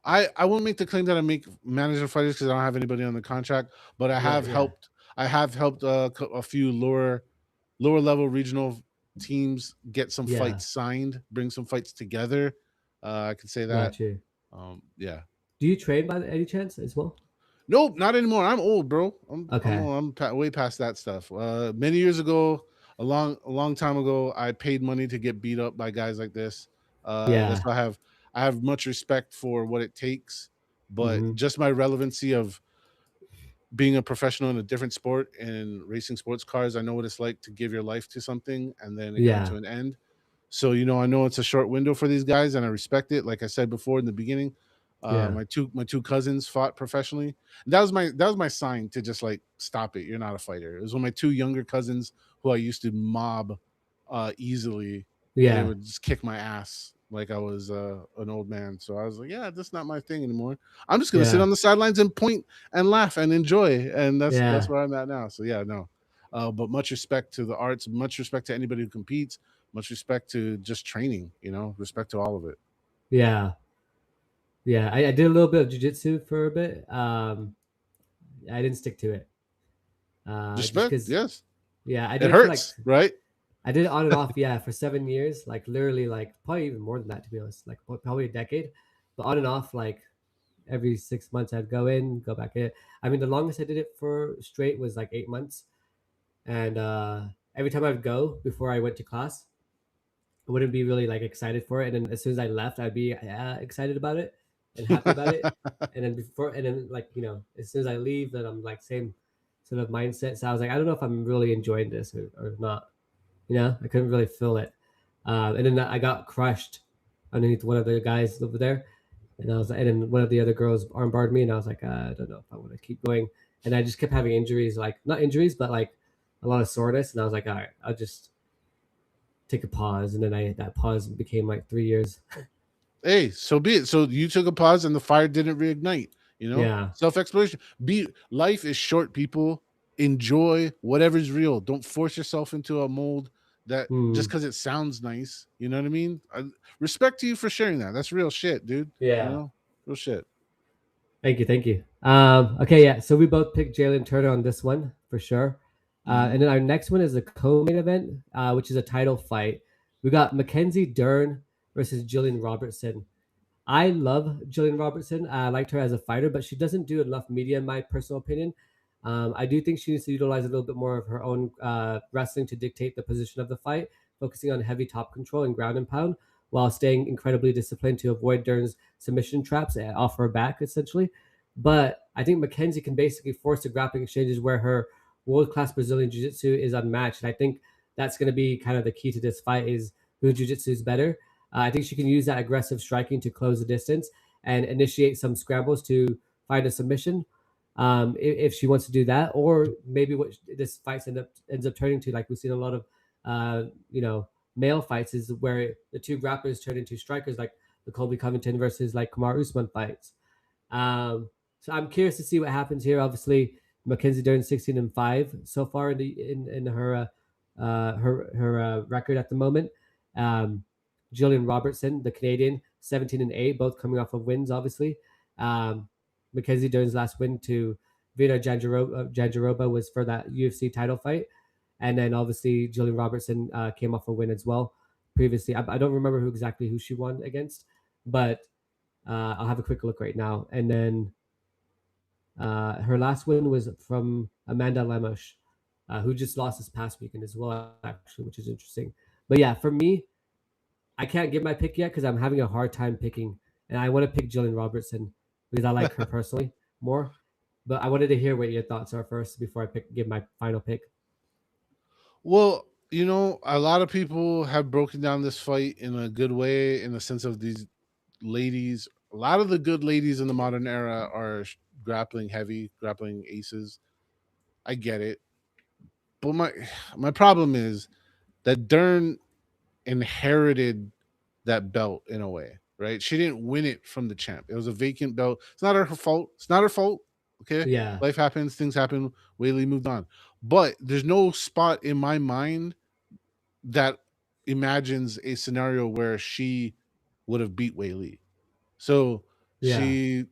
I won't make the claim that I make manager fighters because I don't have anybody on the contract, but I Right. have Yeah. helped. I have helped a few lower level regional teams get some Yeah. fights signed, bring some fights together. I can say that. Got you. Yeah. Do you train by any chance as well? Nope, not anymore. I'm old, bro. Okay. Way past that stuff. Many years ago, a long time ago, I paid money to get beat up by guys like this. That's Yeah. why I have much respect for what it takes, but Hmm. just my relevancy of being a professional in a different sport and racing sports cars, I know what it's like to give your life to something and then it come Yeah. to an end. So, I know it's a short window for these guys and I respect it. Like I said before in the beginning, Yeah. my two cousins fought professionally. That was my sign to just like stop it. You're not a fighter. It was when my two younger cousins who I used to mob easily, they Yeah. would just kick my ass like I was an old man. So I was like, yeah, that's not my thing anymore. I'm just gonna sit Yeah. on the sidelines and point and laugh and enjoy, and that's Yeah. where I'm at now. So yeah, no, but much respect to the arts, much respect to anybody who competes, much respect to just training. Respect to all of it. Yeah. Yeah. I did a little bit of jujitsu for a bit. I didn't stick to it. Just Respect, because, yes. yeah, I It did it for like, hurts, right? I did it on and off, yeah, for 7 years, like literally, like probably even more than that, to be honest, like probably a decade, but on and off, like every 6 months I'd go in, go back in. I mean, the longest I did it for straight was like 8 months. And every time I'd go before I went to class, I wouldn't be really like excited for it. And then as soon as I left, I'd be excited about it and happy about it. And then like, as soon as I leave, then I'm like same sort of mindset. So I was like, I don't know if I'm really enjoying this or not. I couldn't really feel it. And then I got crushed underneath one of the guys over there. And and then one of the other girls armbarred me, and I was like, I don't know if I want to keep going. And I just kept having injuries, like not injuries, but like a lot of soreness. And I was like, all right, I'll just take a pause. And then that pause became like 3 years. Hey, so be it. So you took a pause and the fire didn't reignite. Yeah. Self-exploration. Life is short, people. Enjoy whatever's real. Don't force yourself into a mold that just Hmm. because it sounds nice. You know what I mean? Respect to you for sharing that. That's real shit, dude. Yeah. Real shit. Thank you. Thank you. Okay. Yeah. So we both picked Jalin Turner on this one for sure. Mhm. And then our next one is a co-main event, which is a title fight. We got Mackenzie Dern versus Gillian Robertson. I love Gillian Robertson. I liked her as a fighter, but she doesn't do enough media, in my personal opinion. I do think she needs to utilize a little bit more of her own wrestling to dictate the position of the fight, focusing on heavy top control and ground and pound, while staying incredibly disciplined to avoid Dern's submission traps off her back, essentially. But I think Mackenzie can basically force the grappling exchanges where her world-class Brazilian jiu-jitsu is unmatched. And I think that's going to be kind of the key to this fight is who jiu-jitsu is better. I think she can use that aggressive striking to close the distance and initiate some scrambles to find a submission if she wants to do that, or maybe what this fight ends up turning to, like we've seen a lot of, uh, you know, male fights, is where the two grapplers turn into strikers, like the Colby Covington versus like Kamaru Usman fights. So I'm curious to see what happens here. Obviously, Mackenzie Dern 16-5 so far in her record at the moment. Um, Gillian Robertson, the Canadian, 17-8, both coming off of wins, obviously. Um, Mackenzie Dern's last win to Vina Jandiroba was for that UFC title fight. And then obviously Gillian Robertson came off a win as well previously. I don't remember who she won against, but I'll have a quick look right now. And then her last win was from Amanda Lemos, who just lost this past weekend as well, actually, which is interesting. But yeah, for me, I can't give my pick yet because I'm having a hard time picking, and I want to pick Gillian Robertson because I like her personally more. But I wanted to hear what your thoughts are first before I give my final pick. Well, a lot of people have broken down this fight in a good way, in the sense of these ladies. A lot of the good ladies in the modern era are grappling heavy, grappling aces. I get it. But my problem is that Dern inherited that belt in a way, right? She didn't win it from the champ. It was a vacant belt. It's not her fault. It's not her fault. Okay. Yeah. Life happens, things happen. Weili moved on. But there's no spot in my mind that imagines a scenario where she would have beat Weili. So Yeah. she,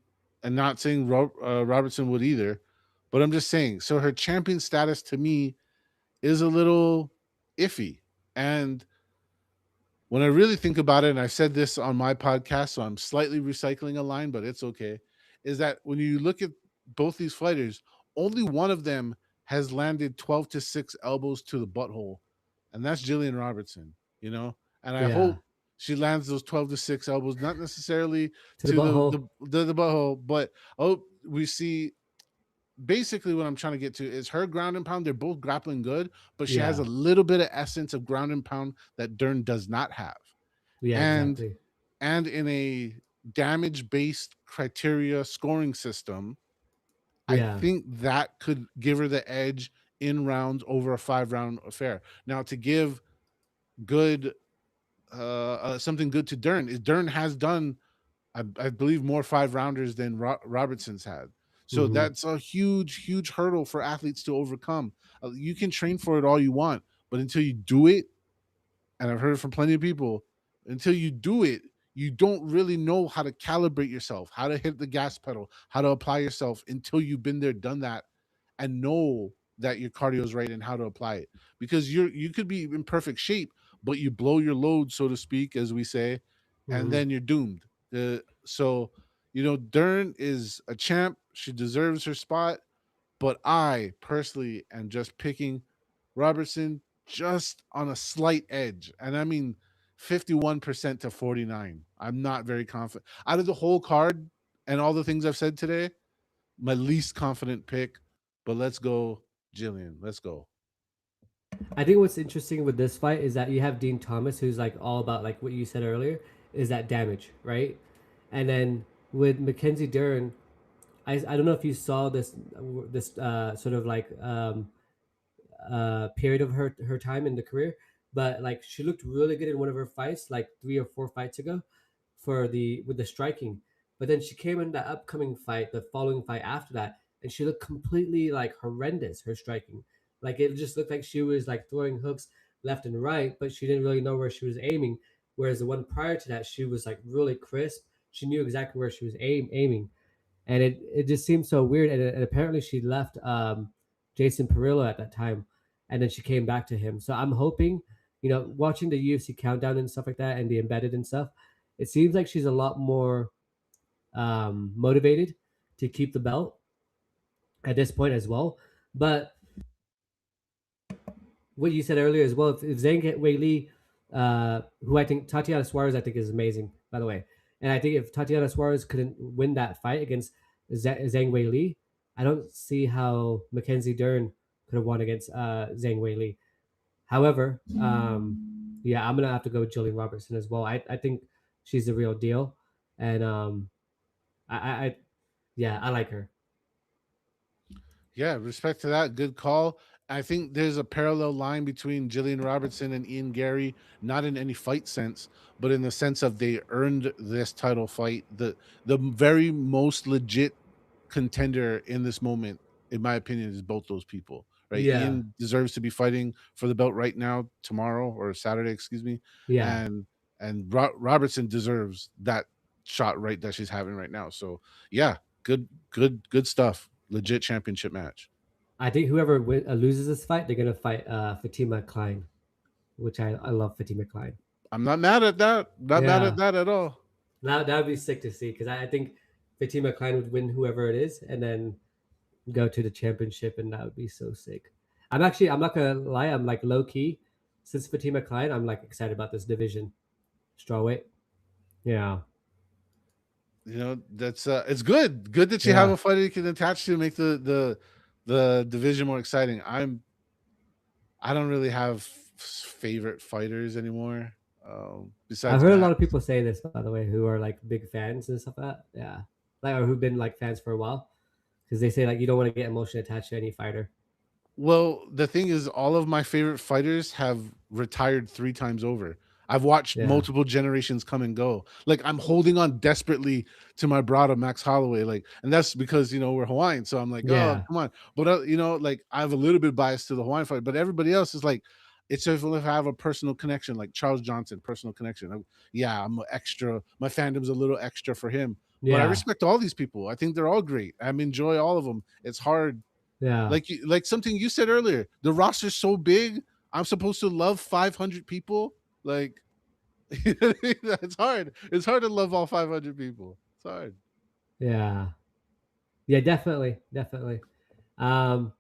and not saying Robertson would either, but I'm just saying, so her champion status to me is a little iffy. And when I really think about it, and I said this on my podcast, so I'm slightly recycling a line, but it's okay, is that when you look at both these fighters, only one of them has landed 12 to 6 elbows to the butthole, and that's Gillian Robertson, you know? And I Yeah. hope she lands those 12 to 6 elbows, not necessarily To the to butthole. the butthole, but we see basically what I'm trying to get to is her ground and pound. They're both grappling good, but she has Yeah. a little bit of essence of ground and pound that Dern does not have. Yeah. And Exactly. in a damage based criteria scoring system, I Yeah. think that could give her the edge in rounds over a 5-round affair. Now, to give good something good to Dern is Dern has done, I believe, more 5-rounders than Robertson's had. So Mm-hmm. that's a huge hurdle for athletes to overcome. You can train for it all you want, but until you do it, and I've heard it from plenty of people, until you do it, you don't really know how to calibrate yourself, how to hit the gas pedal, how to apply yourself until you've been there, done that, and know that your cardio is right and how to apply it. Because you could be in perfect shape, but you blow your load, so to speak, as we say, and Mm-hmm. then you're doomed. So, Dern is a champ. She deserves her spot, but I personally am just picking Robertson just on a slight edge. And I mean 51% to 49. I'm not very confident. Out of the whole card and all the things I've said today, my least confident pick. But let's go, Jillian. Let's go. I think what's interesting with this fight is that you have Dean Thomas, who's like all about like what you said earlier, is that damage, right? And then with Mackenzie Dern, I don't know if you saw this sort of like period of her time in the career, but like she looked really good in one of her fights, like 3 or 4 fights ago, for the with the striking. But then she came in the upcoming fight, the following fight after that, and she looked completely like horrendous. Her striking, like it just looked like she was like throwing hooks left and right, but she didn't really know where she was aiming. Whereas the one prior to that, she was like really crisp. She knew exactly where she was aiming, and it just seemed so weird. And apparently she left Jason Perillo at that time, and then she came back to him. So I'm hoping, watching the UFC countdown and stuff like that, and the embedded and stuff, it seems like she's a lot more motivated to keep the belt at this point as well. But what you said earlier as well, if Zhang Weili, who I think Tatiana Suarez, I think is amazing, by the way, and I think if Tatiana Suarez couldn't win that fight against Zhang Weili, I don't see how Mackenzie Dern could have won against Zhang Weili. However, yeah, I'm gonna have to go with Gillian Robertson as well. I think she's the real deal, and I yeah, I like her. Yeah, respect to that. Good call. I think there's a parallel line between Gillian Robertson and Ian Garry, not in any fight sense, but in the sense of they earned this title fight. The very most legit contender in this moment, in my opinion, is both those people. Right? Yeah, Ian deserves to be fighting for the belt right now, tomorrow or Saturday, excuse me, yeah. and Robertson deserves that shot right that she's having right now. So yeah, good stuff. Legit championship match. I think whoever loses this fight, they're gonna fight Fatima Kline, which I love Fatima Kline. I'm not mad at that. Not mad at Yeah, that at all. that would be sick to see because I think Fatima Kline would win whoever it is, and then go to the championship, and that would be so sick. I'm not gonna lie, I'm like low key since Fatima Kline, I'm like excited about this division, strawweight. Yeah, That's it's good. Good that you have yeah. a fighter you can attach to make the division more exciting. I don't really have favorite fighters anymore. I've Besides heard a lot Max. of people say this, by the way, who are like big fans and stuff like that. Yeah, like or who've been like fans for a while, because they say like you don't want to get emotionally attached to any fighter. Well, the thing is, all of my favorite fighters have retired 3 times over. I've watched Yeah. multiple generations come and go. Like, I'm holding on desperately to my brother, Max Holloway, like, and that's because, we're Hawaiian, so I'm like, "Oh, Yeah. come on." But, like, I have a little bit bias to the Hawaiian fight, but everybody else is like, it's if I have a personal connection, like Charles Johnson, personal connection. I'm extra. My fandom's a little extra for him, but I Yeah. respect all these people. I think they're all great. I enjoy all of them. It's hard Yeah. like something you said earlier. The roster's so big. I'm supposed to love 500 people. Like, it's hard. It's hard to love all 500 people. It's hard. Yeah. Yeah, definitely. Definitely. Um,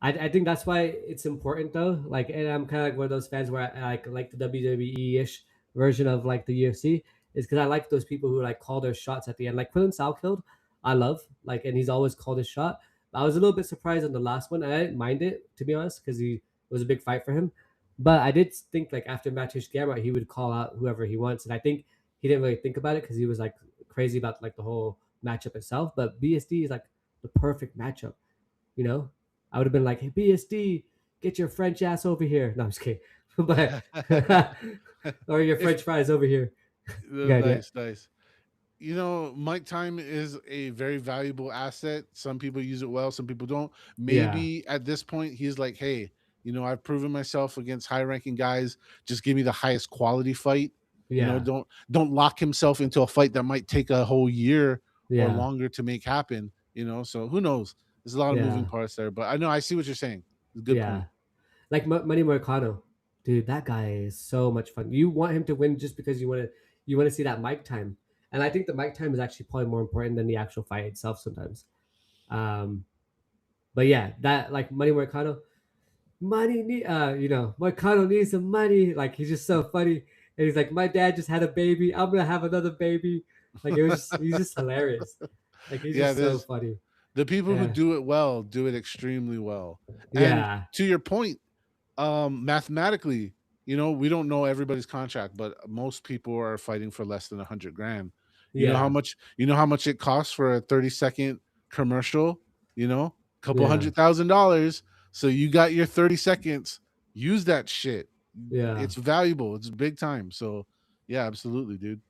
I think that's why it's important though. Like, and I'm kind of like one of those fans where I like the WWE ish version of like the UFC is because I like those people who like call their shots at the end. Like Quillen Salkeld, I love like, and he's always called his shot. I was a little bit surprised on the last one, and I didn't mind it to be honest because he was a big fight for him. But I did think like after Mateusz Gamrot, he would call out whoever he wants, and I think he didn't really think about it because he was like crazy about like the whole matchup itself. But BSD is like the perfect matchup, you know. I would have been like, "Hey, BSD, get your French ass over here." No, I'm just kidding. But or your French fries over here. Nice, nice. Mic time is a very valuable asset. Some people use it well, some people don't. Yeah. Maybe at this point he's like, hey, I've proven myself against high ranking guys. Just give me the highest quality fight. Yeah. Don't lock himself into a fight that might take a whole year or Yeah. longer to make happen. So who knows? There's a lot of moving Yeah. parts there, but I see what you're saying. It's a good Yeah. point. Like Manny Moicano, dude, that guy is so much fun. You want him to win just because you want to see that mic time, and I think the mic time is actually probably more important than the actual fight itself sometimes. But yeah, that like Manny Moicano, Moicano needs some money. Like he's just so funny, and he's like, my dad just had a baby. I'm gonna have another baby. Like he's just hilarious. Like he's Yeah, just so funny. the people who Yeah. do it well do it extremely well. And Yeah. to your point, mathematically, we don't know everybody's contract, but most people are fighting for less than 100 grand. You know how much it costs for a 30-second commercial, couple Yeah. $100,000. So you got your 30 seconds, use that shit. Yeah. It's valuable. It's big time. So yeah, absolutely, dude.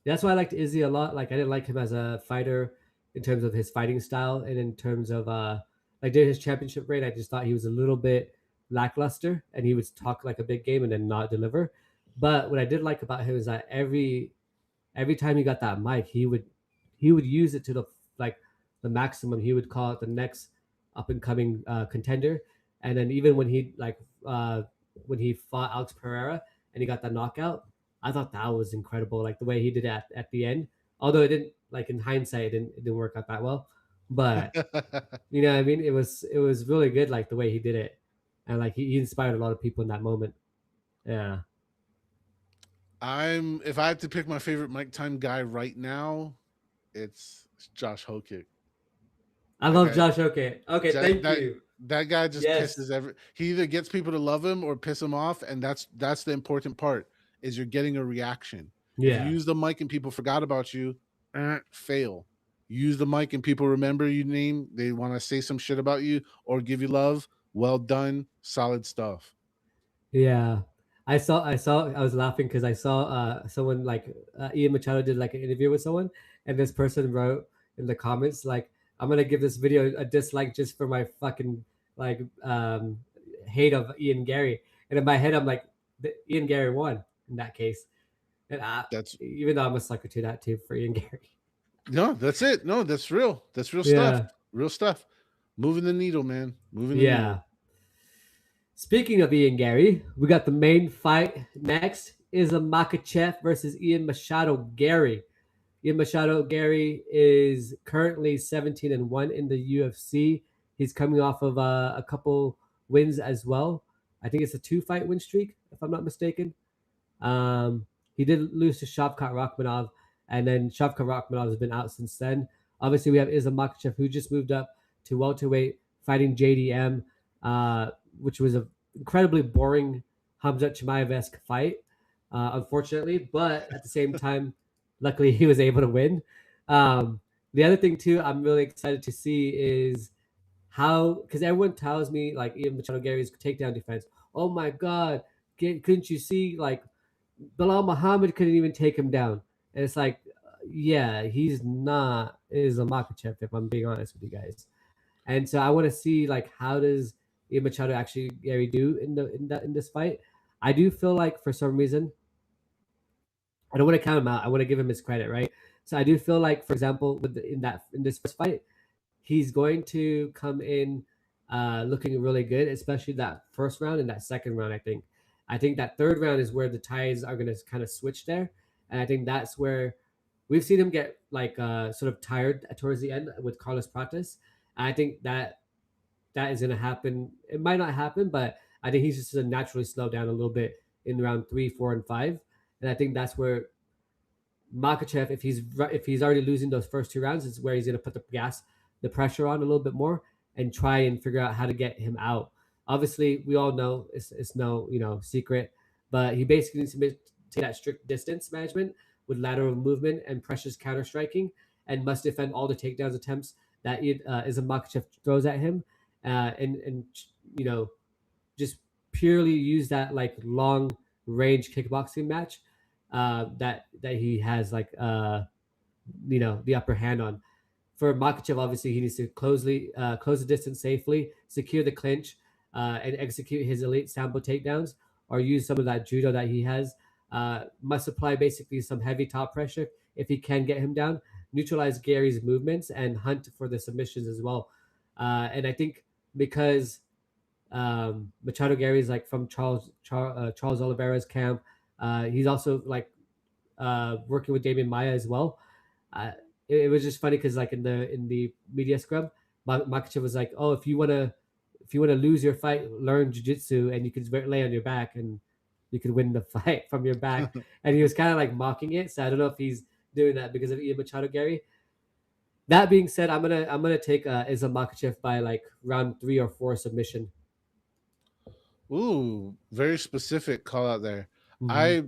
That's why I liked Izzy a lot. Like I didn't like him as a fighter in terms of his fighting style and in terms of like during his championship reign, I just thought he was a little bit lackluster and he would talk like a big game and then not deliver. But what I did like about him is that every time he got that mic, he would use it to the maximum. He would call it the next up and coming contender. And then even when he fought Alex Pereira and he got that knockout, I thought that was incredible. Like the way he did it at the end. Although it didn't, like in hindsight, it didn't work out that well. But you know what I mean? It was really good, like the way he did it. And like he inspired a lot of people in that moment. Yeah. If I had to pick my favorite mic time guy right now, it's Josh Hokick. I love Josh. Okay. Okay, thank that, you. That guy just Yes. pisses he either gets people to love him or piss him off, and that's the important part, is you're getting a reaction. If Yeah. you use the mic and people forgot about you, fail. Use the mic and people remember your name, they want to say some shit about you or give you love, well done, solid stuff. Yeah. I was laughing because I saw someone like Ian Machado did like an interview with someone, and this person wrote in the comments like, I'm gonna give this video a dislike just for my fucking like hate of Ian Garry. And in my head I'm like, Ian Garry won in that case. And That's even though I'm a sucker to that too for Ian Garry. no, that's it. No, that's real. That's real stuff. Real stuff. Moving the needle, man. Moving the needle. Speaking of Ian Garry, we got the main fight next. Islam Makhachev versus Ian Machado Garry. Ian Machado Garry is currently 17-1 in the UFC. He's coming off of a couple wins as well. I think it's a 2-fight win streak, if I'm not mistaken. He did lose to Shavkat Rakhmonov, and then Shavkat Rakhmonov has been out since then. Obviously, we have Islam Makhachev, who just moved up to welterweight, fighting JDM, which was an incredibly boring Hamzat Chimaev-esque fight, unfortunately. But at the same time, luckily he was able to win. The other thing too, I'm really excited to see is how, because everyone tells me like Ian Machado Garry's takedown defense. Oh my God, couldn't you see like Bilal Muhammad couldn't even take him down? And it's like, yeah, he's not Islam Makhachev, if I'm being honest with you guys. And so I want to see like how does Ian Machado actually Gary do in this fight. I do feel like for some reason I don't want to count him out. I want to give him his credit, right? So I do feel like, for example, in this first fight, he's going to come in looking really good, especially that first round and that second round. I think that third round is where the ties are going to kind of switch there, and I think that's where we've seen him get like sort of tired towards the end with Carlos Prates. And I think that is going to happen. It might not happen, but I think he's just going to naturally slow down a little bit in round 3, 4, and 5. And I think that's where Makachev, if he's already losing those first 2 rounds, is where he's going to put the pressure on a little bit more and try and figure out how to get him out. Obviously, we all know it's no secret, but he basically needs to take that strict distance management with lateral movement and precious counter striking, and must defend all the takedowns attempts that Islam Makhachev throws at him, and just purely use that like long range kickboxing match that he has like the upper hand on. For Makhachev, obviously he needs to close the distance safely, secure the clinch, and execute his elite sambo takedowns, or use some of that judo that he has. Must apply basically some heavy top pressure if he can get him down, neutralize Gary's movements, and hunt for the submissions as well. And I think because Machado Garry is like from Charles Oliveira's camp. He's also like working with Damian Maia as well. Uh, it was just funny because like in the media scrum, Makachev was like, "Oh, if you wanna lose your fight, learn jiu-jitsu and you can lay on your back and you can win the fight from your back." And he was kind of like mocking it. So I don't know if he's doing that because of Ian Machado Garry. That being said, I'm gonna take Islam Makhachev by like round 3 or 4 submission. Ooh, very specific call out there. Mm-hmm.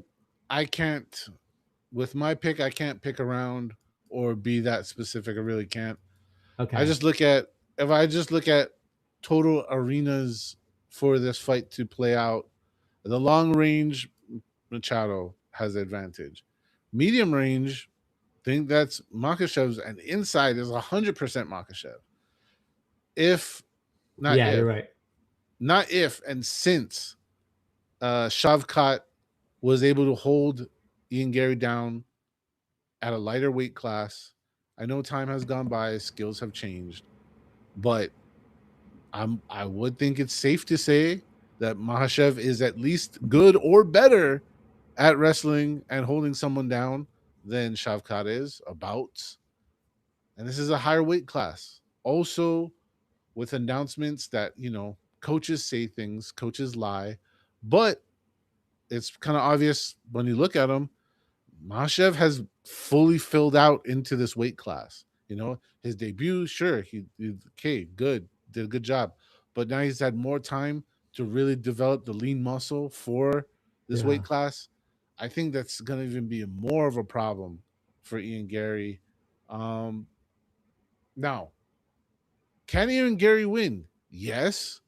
I can't with my pick. I can't pick around or be that specific. I really can't. I Okay. just look at if I just look at total arenas for this fight to play out. The long range Machado has the advantage. Medium range, think that's Makhachev's, and inside is 100% Makhachev. If not Yeah, you're if right. not if and since Shavkat was able to hold Ian Garry down at a lighter weight class. I know time has gone by, skills have changed, but I would think it's safe to say that Makhachev is at least good or better at wrestling and holding someone down than Shavkat is about. And this is a higher weight class. Also, with announcements that, coaches say things, coaches lie, but it's kind of obvious when you look at him. Makhachev has fully filled out into this weight class. His debut, sure, he okay, good, did a good job, but now he's had more time to really develop the lean muscle for this weight Yeah. class. I think that's going to even be more of a problem for Ian Garry. Um, Now, can Ian Garry win? Yes.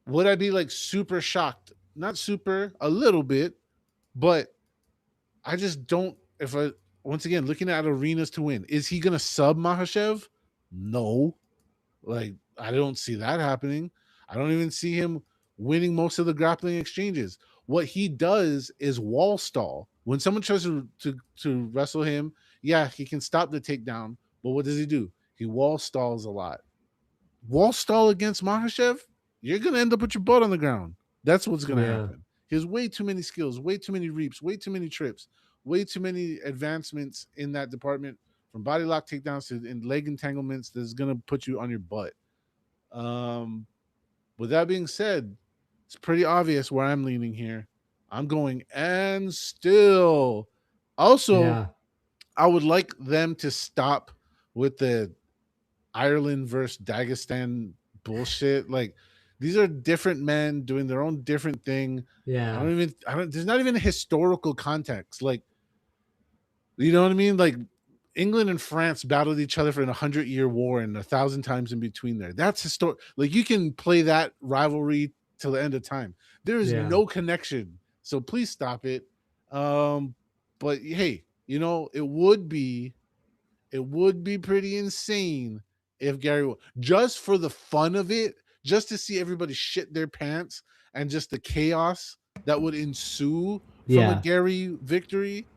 Would I be like super shocked? Not super, a little bit, but I just don't. If I once again looking at arenas to win, is he gonna sub Makhachev? No, like I don't see that happening. I don't even see him winning most of the grappling exchanges. What he does is wall stall. When someone tries to wrestle him, yeah, he can stop the takedown, but what does he do? He wall stalls a lot. Wall stall against Makhachev, you're gonna end up with your butt on the ground. That's what's gonna Yeah. happen. He has way too many skills, way too many reaps, way too many trips, way too many advancements in that department, from body lock takedowns to in leg entanglements, that's gonna put you on your butt. Um, with that being said, it's pretty obvious where I'm leaning here. I'm going and still. Also, Yeah. I would like them to stop with the Ireland versus Dagestan bullshit. Like, these are different men doing their own different thing. Yeah. There's not even a historical context. Like, you know what I mean? Like, England and France battled each other for 100-year war and 1,000 times in between there. That's historic. Like, you can play that rivalry till the end of time. There is Yeah. no connection. So please stop it. But hey, it would be pretty insane if Garry won. Just for the fun of it, just to see everybody shit their pants and just the chaos that would ensue from a Yeah. Garry victory.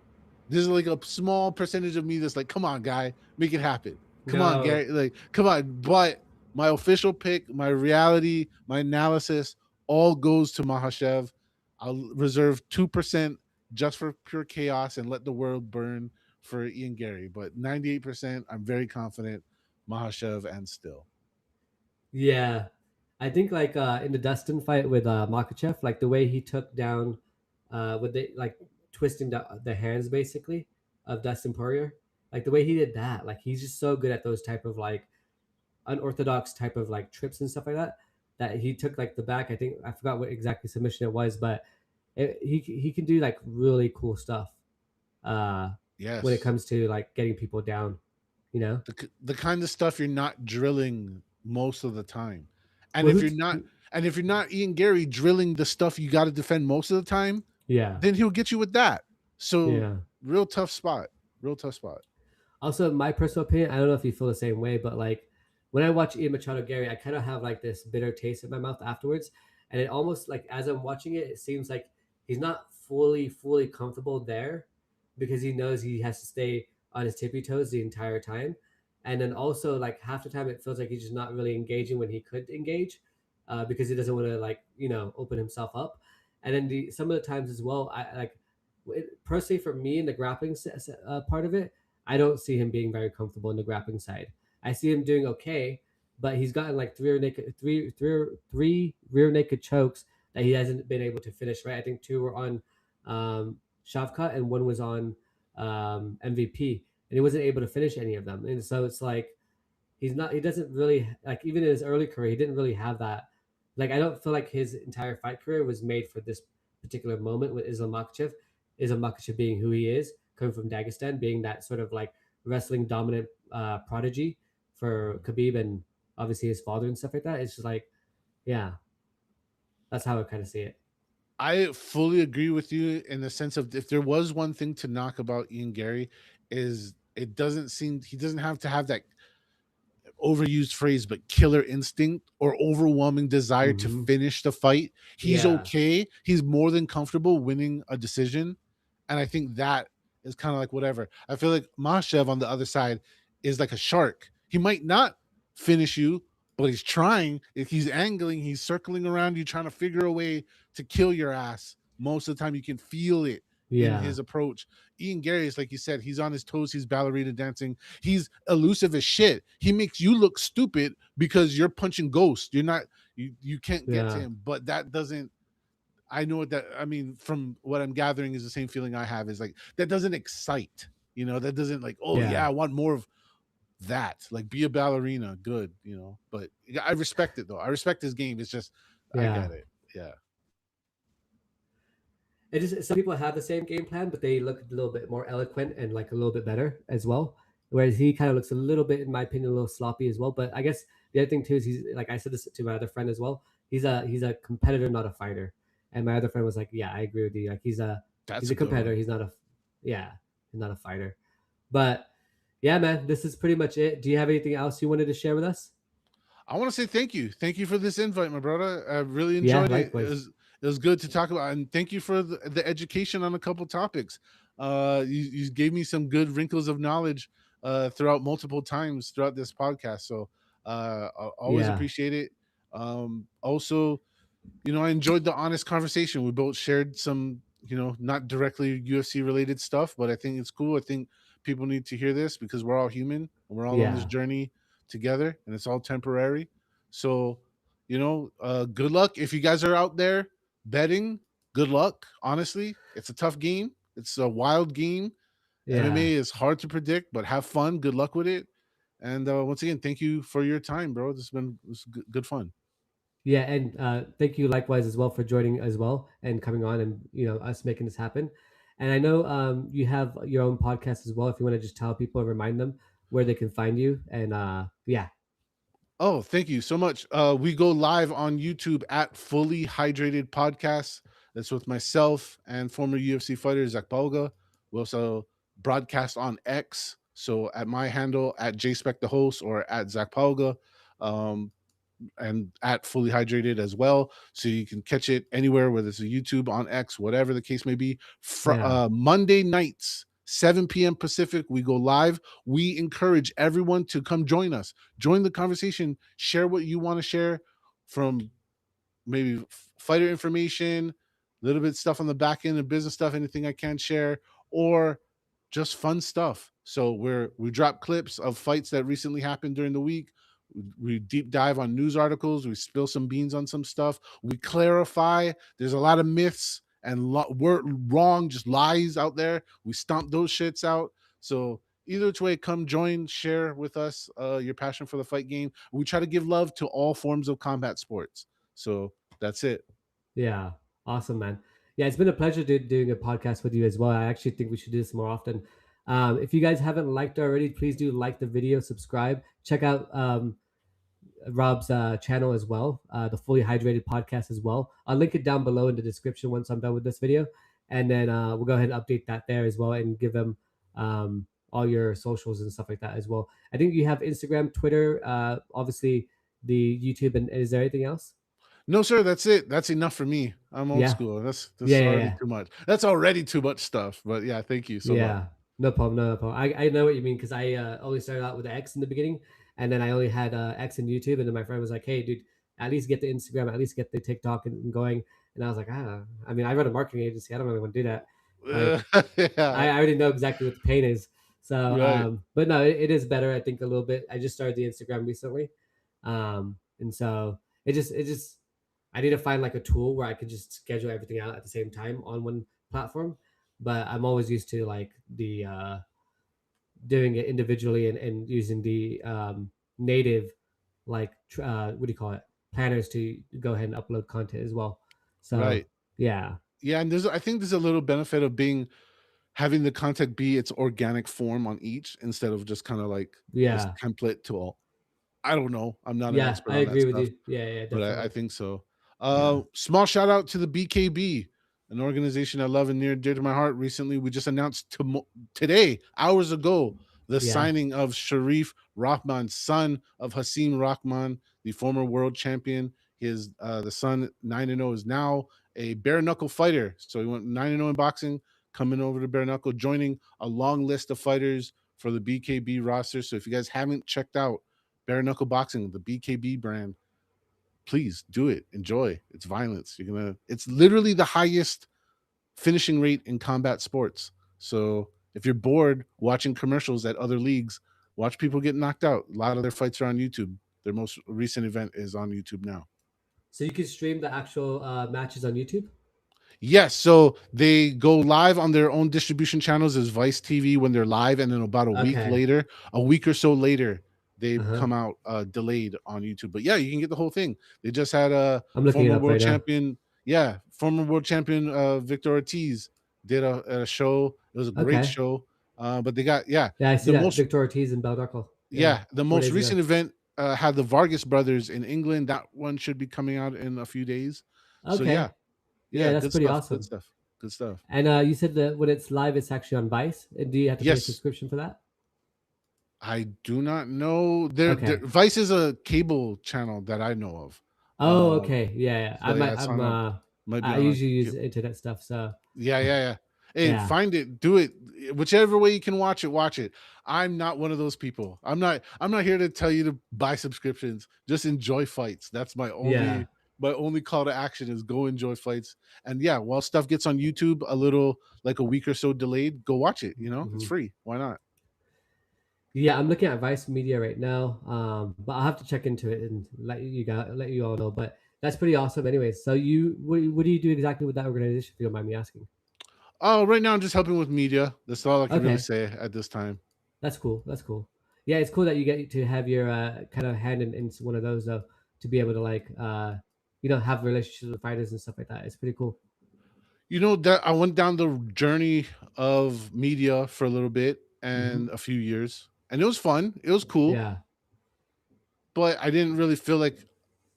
There's like a small percentage of me that's like, come on, guy, make it happen. Come on, No. Garry. Like, come on. But my official pick, my reality, my analysis all goes to Makhachev. I'll reserve 2% just for pure chaos and let the world burn for Ian Garry. But 98%, I'm very confident Makhachev and still. Yeah. I think like in the Dustin fight with Makachev, like the way he took down with the like twisting the hands basically of Dustin Poirier, like the way he did that, like he's just so good at those type of like unorthodox type of like trips and stuff like that. That he took like the back. I think I forgot what exactly submission it was, but he can do like really cool stuff uh, when it Yes. comes to like getting people down. You know, The kind of stuff you're not drilling most of the time. And well, if you're not Ian Garry drilling the stuff you got to defend most of the time, yeah, then he'll get you with that. So yeah. real tough spot. Real tough spot. Also, my personal opinion, I don't know if you feel the same way, but like when I watch Ian Machado Garry, I kind of have like this bitter taste in my mouth afterwards, and it almost like as I'm watching it, it seems like he's not fully comfortable there because he knows he has to stay on his tippy toes the entire time, and then also like half the time it feels like he's just not really engaging when he could engage, because he doesn't want to like open himself up, and then some of the times as well, I like personally for me in the grappling part of it. I don't see him being very comfortable in the grappling side. I see him doing okay, but he's gotten like three rear naked chokes that he hasn't been able to finish. Right, I think two were on Shavkat and one was on MVP, and he wasn't able to finish any of them. And so it's like he's not. He doesn't really like even in his early career, he didn't really have that. Like I don't feel like his entire fight career was made for this particular moment with Islam Makhachev. Islam Makhachev being who he is, coming from Dagestan, being that sort of like wrestling dominant prodigy for Khabib and obviously his father and stuff like that. It's just like, yeah, that's how I kind of see it. I fully agree with you in the sense of if there was one thing to knock about Ian Garry is it doesn't seem he doesn't have to have that overused phrase, but killer instinct or overwhelming desire to Mm-hmm. finish the fight. He's Yeah. okay. He's more than comfortable winning a decision. And I think that is kind of like whatever. I feel like Makhachev on the other side is like a shark. He might not finish you, but he's trying. If he's angling, he's circling around you, trying to figure a way to kill your ass. Most of the time, you can feel it in Yeah. his approach. Ian Garry is like you said, he's on his toes, he's ballerina dancing, he's elusive as shit. He makes you look stupid because you're punching ghosts. You're not you can't get to Yeah. him. But that doesn't I know what that I mean, from what I'm gathering is the same feeling I have is like that doesn't excite. That doesn't like, oh yeah, Yeah. I want more of that. Like be a ballerina, good, But I respect it though. I respect his game. It's just I Yeah. get it. Yeah. It just some people have the same game plan, but they look a little bit more eloquent and like a little bit better as well. Whereas he kind of looks a little bit, in my opinion, a little sloppy as well. But I guess the other thing too is he's like I said this to my other friend as well. He's a competitor, not a fighter. And my other friend was like, "Yeah, I agree with you. Like That's he's a a good one. competitor. He's not a yeah, he's not a fighter." But yeah, man, this is pretty much it. Do you have anything else you wanted to share with us? I want to say thank you. Thank you for this invite, my brother. I really Yeah, enjoyed it. likewise. It was good to talk about, and thank you for the education on a couple topics. You gave me some good wrinkles of knowledge throughout multiple times throughout this podcast. So I always Yeah, appreciate it. Also, I enjoyed the honest conversation. We both shared some, not directly UFC related stuff, but I think it's cool. I think people need to hear this because we're all human and we're all on this yeah, journey together and it's all temporary. So, good luck. If you guys are out there betting, good luck. Honestly, it's a tough game. It's a wild game. yeah. MMA is hard to predict, but have fun. Good luck with it. And once again, thank you for your time, bro. This good fun. Yeah, and thank you likewise as well for joining as well and coming on and us making this happen. And I know you have your own podcast as well. If you want to just tell people and remind them where they can find you, and yeah. Oh, thank you so much. We go live on YouTube at Fully Hydrated Podcast. That's with myself and former UFC fighter Zach Balga. We also broadcast on X. So at my handle at JSpec the host or at Zach Palga. And at Fully Hydrated as well. So you can catch it anywhere, whether it's a YouTube, on X, whatever the case may be. Monday nights, 7 p.m. Pacific, we go live. We encourage everyone to come join us. Join the conversation. Share what you want to share, from maybe fighter information, a little bit stuff on the back end of business stuff, anything I can share, or just fun stuff. So we drop clips of fights that recently happened during the week. We deep dive on news articles. We spill some beans on some stuff. We clarify. There's a lot of myths and wrong, just lies out there. We stomp those shits out. So either which way, come join, share with us your passion for the fight game. We try to give love to all forms of combat sports. So that's it. Yeah, awesome, man. Yeah, it's been a pleasure doing a podcast with you as well. I actually think we should do this more often. If you guys haven't liked already, please do like the video, subscribe, check out Rob's channel as well, the Fully Hydrated Podcast as well. I'll link it down below in the description once I'm done with this video, and then we'll go ahead and update that there as well, and give them all your socials and stuff like that as well. I think you have Instagram, Twitter, obviously the YouTube, and is there anything else? No, sir, that's it. That's enough for me. I'm old school. That's already too much. That's already too much stuff. But yeah, thank you so much. No problem. No problem. I know what you mean, because I only started out with X in the beginning, and then I only had X and YouTube, and then my friend was like, "Hey, dude, at least get the Instagram, at least get the TikTok and going." And I was like, I mean, I run a marketing agency. I don't really want to do that. Like, I already know exactly what the pain is. So, but no, it is better, I think, a little bit. I just started the Instagram recently, and so it just I need to find like a tool where I could just schedule everything out at the same time on one platform. But I'm always used to like the doing it individually and using the native, like what do you call it, planners to go ahead and upload content as well. So yeah, and I think there's a little benefit of having the content be its organic form on each, instead of just kind of like this template to all. I don't know. I'm not an expert on that stuff. I agree with you. Yeah, definitely. But I think so. Small shout out to the BKB, an organization I love and near dear to my heart. Recently, we just announced today, hours ago, the signing of Sharif Rahman, son of Hasim Rahman, the former world champion. His the son, 9-0, is now a bare-knuckle fighter. So he went 9-0 in boxing, coming over to bare-knuckle, joining a long list of fighters for the BKB roster. So if you guys haven't checked out bare-knuckle boxing, the BKB brand, please do it. Enjoy. It's violence. It's literally the highest finishing rate in combat sports. So if you're bored watching commercials at other leagues, watch people get knocked out. A lot of their fights are on YouTube. Their most recent event is on YouTube now. So you can stream the actual matches on YouTube? Yes, so they go live on their own distribution channels as Vice TV when they're live, and then about a week or so later, they come out delayed on YouTube. But yeah, you can get the whole thing. They just had a former world champion. Yeah, former world champion Victor Ortiz did a show. It was a great show. But they got I see that Victor Ortiz in bare-knuckle. The most recent event had the Vargas brothers in England. That one should be coming out in a few days. So yeah, that's pretty awesome. Good stuff. And you said that when it's live, it's actually on Vice. And do you have to pay a subscription for that? I do not know. Vice is a cable channel that I know of. Oh, okay. Yeah. I usually use internet stuff. So yeah. Hey, find it, do it, whichever way you can watch it. I'm not one of those people. I'm not here to tell you to buy subscriptions. Just enjoy fights. That's my only call to action, is go enjoy fights. And while stuff gets on YouTube a little like a week or so delayed, go watch it. It's free. Why not? Yeah, I'm looking at Vice Media right now, but I'll have to check into it and let you all know. But that's pretty awesome. Anyways, so what do you do exactly with that organization, if you don't mind me asking? Oh, right now I'm just helping with media. That's all I can really say at this time. That's cool. Yeah, it's cool that you get to have your kind of hand in one of those, though, to be able to like have relationships with fighters and stuff like that. It's pretty cool. You know that I went down the journey of media for a little bit and a few years, and it was fun. It was cool, Yeah. but I didn't really feel like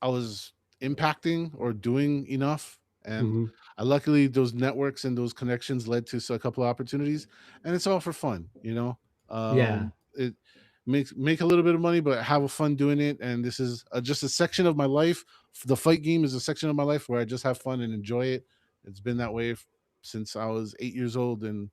I was impacting or doing enough. And Mhm. I luckily those networks and those connections led to a couple of opportunities, and it's all for fun, Yeah. It make a little bit of money, but have a fun doing it. And this is just a section of my life. The fight game is a section of my life where I just have fun and enjoy it. It's been that way since I was 8 years old, and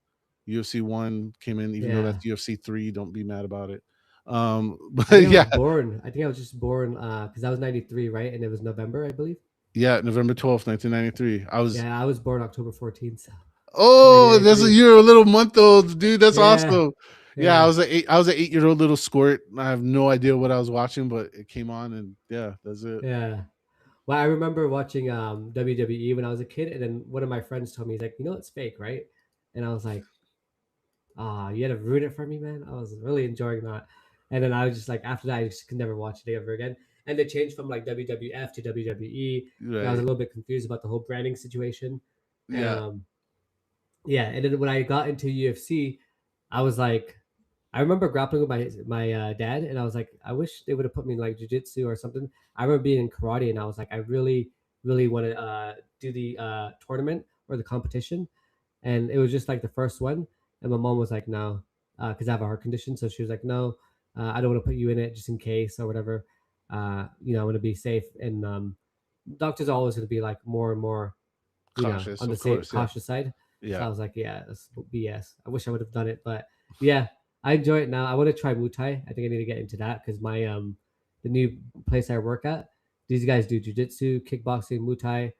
UFC 1 came in, even though Yeah. that's UFC 3. Don't be mad about it. I But think I was yeah, born. I think I was just born because I was 93, right? And it was November, I believe. yeah, November 12th, 1993. I was Yeah, I was born October 14th. So Oh, '93. you're a little month old, dude. That's Yeah. awesome. Yeah, Yeah. I was an 8 year old little squirt. I have no idea what I was watching, but it came on, and yeah, that's it. Yeah. Well, I remember watching WWE when I was a kid, and then one of my friends told me, he's like, it's fake, right? And I was like, you had to ruin it for me, man. I was really enjoying that. And then I was just like, after that, I just could never watch it ever again. And they changed from like WWF to WWE. And I was a Right. little bit confused about the whole branding situation. Yeah. Yeah. And then when I got into UFC, I was like, I remember grappling with my dad, and I was like, I wish they would have put me in like jujitsu or something. I remember being in karate, and I was like, I really, really want to do the tournament or the competition, and it was just like the first one. And my mom was like, no, because I have a heart condition, so she was like, no, I don't want to put you in it just in case or whatever. I want to be safe, and doctors are always going to be like more and more, Cautious, on the of safe course. Yeah. cautious side. So Yeah. I was like, yeah, that's BS. I wish I would have done it, but yeah, I enjoy it now. I want to try Muay Thai. I think I need to get into that because my the new place I work at, these guys do jiu-jitsu, kickboxing, Muay Thai.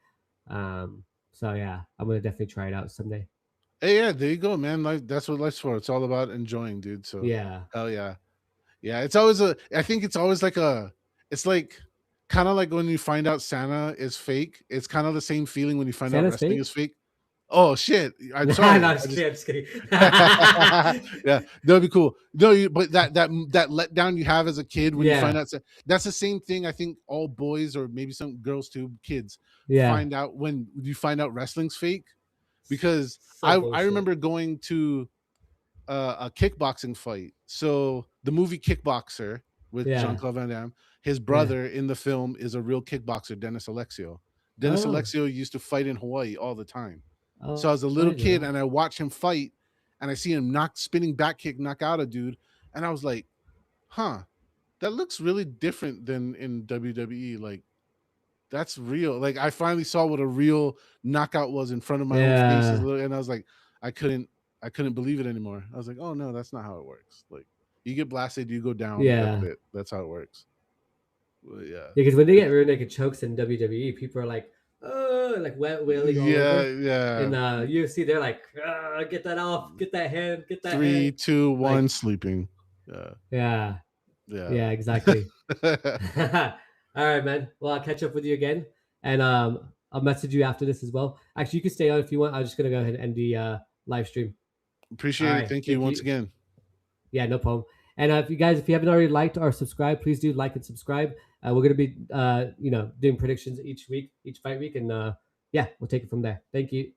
So yeah, I'm gonna definitely try it out someday. Hey, yeah, there you go, man. That's what life's for. It's all about enjoying, dude. So Yeah. hell yeah. Yeah. It's always I think it's always it's like kind of like when you find out Santa is fake. It's kind of the same feeling when you find out Santa's wrestling fake? is fake. Oh shit. I'm Nah, sorry. no, I'm I just just kidding. I'm just kidding. yeah, that'd be cool. No, but that letdown you have as a kid when you find Yeah. out, that's the same thing. I think all boys, or maybe some girls too, kids, Yeah. find out when you find out wrestling's fake. Because So I bullshit. remember going to a kickboxing fight. So the movie Kickboxer with Yeah. Jean-Claude Van Damme, his Yeah. brother in the film is a real kickboxer, Dennis Alexio. Dennis Oh. Alexio used to fight in Hawaii all the time. So I Oh, was a I little didn't know kid that. and I watched him fight, and I see him spinning back kick, knock out a dude. And I was like, huh, that looks really different than in WWE. Like, that's real. Like, I finally saw what a real knockout was in front of my own face. Yeah. And I was like, I couldn't believe it anymore. I was like, oh no, that's not how it works. Like, you get blasted, you go down. That's Yeah. it. That's how it works. But yeah. Because when they get rear naked chokes in WWE, people are like, oh, like wailing all Yeah, over. yeah. In UFC, they're like, get that off, get that hand, get that 3, hand. 2, 1, Like, sleeping. Yeah. yeah, Yeah. yeah, exactly. All right, man. Well, I'll catch up with you again, and I'll message you after this as well. Actually, you can stay on if you want. I'm just gonna go ahead and end the live stream. All Appreciate it. right, Thank you once again. Yeah, no problem. And if you haven't already liked or subscribed, please do like and subscribe. We're gonna be doing predictions each week, each fight week, and yeah, we'll take it from there. Thank you.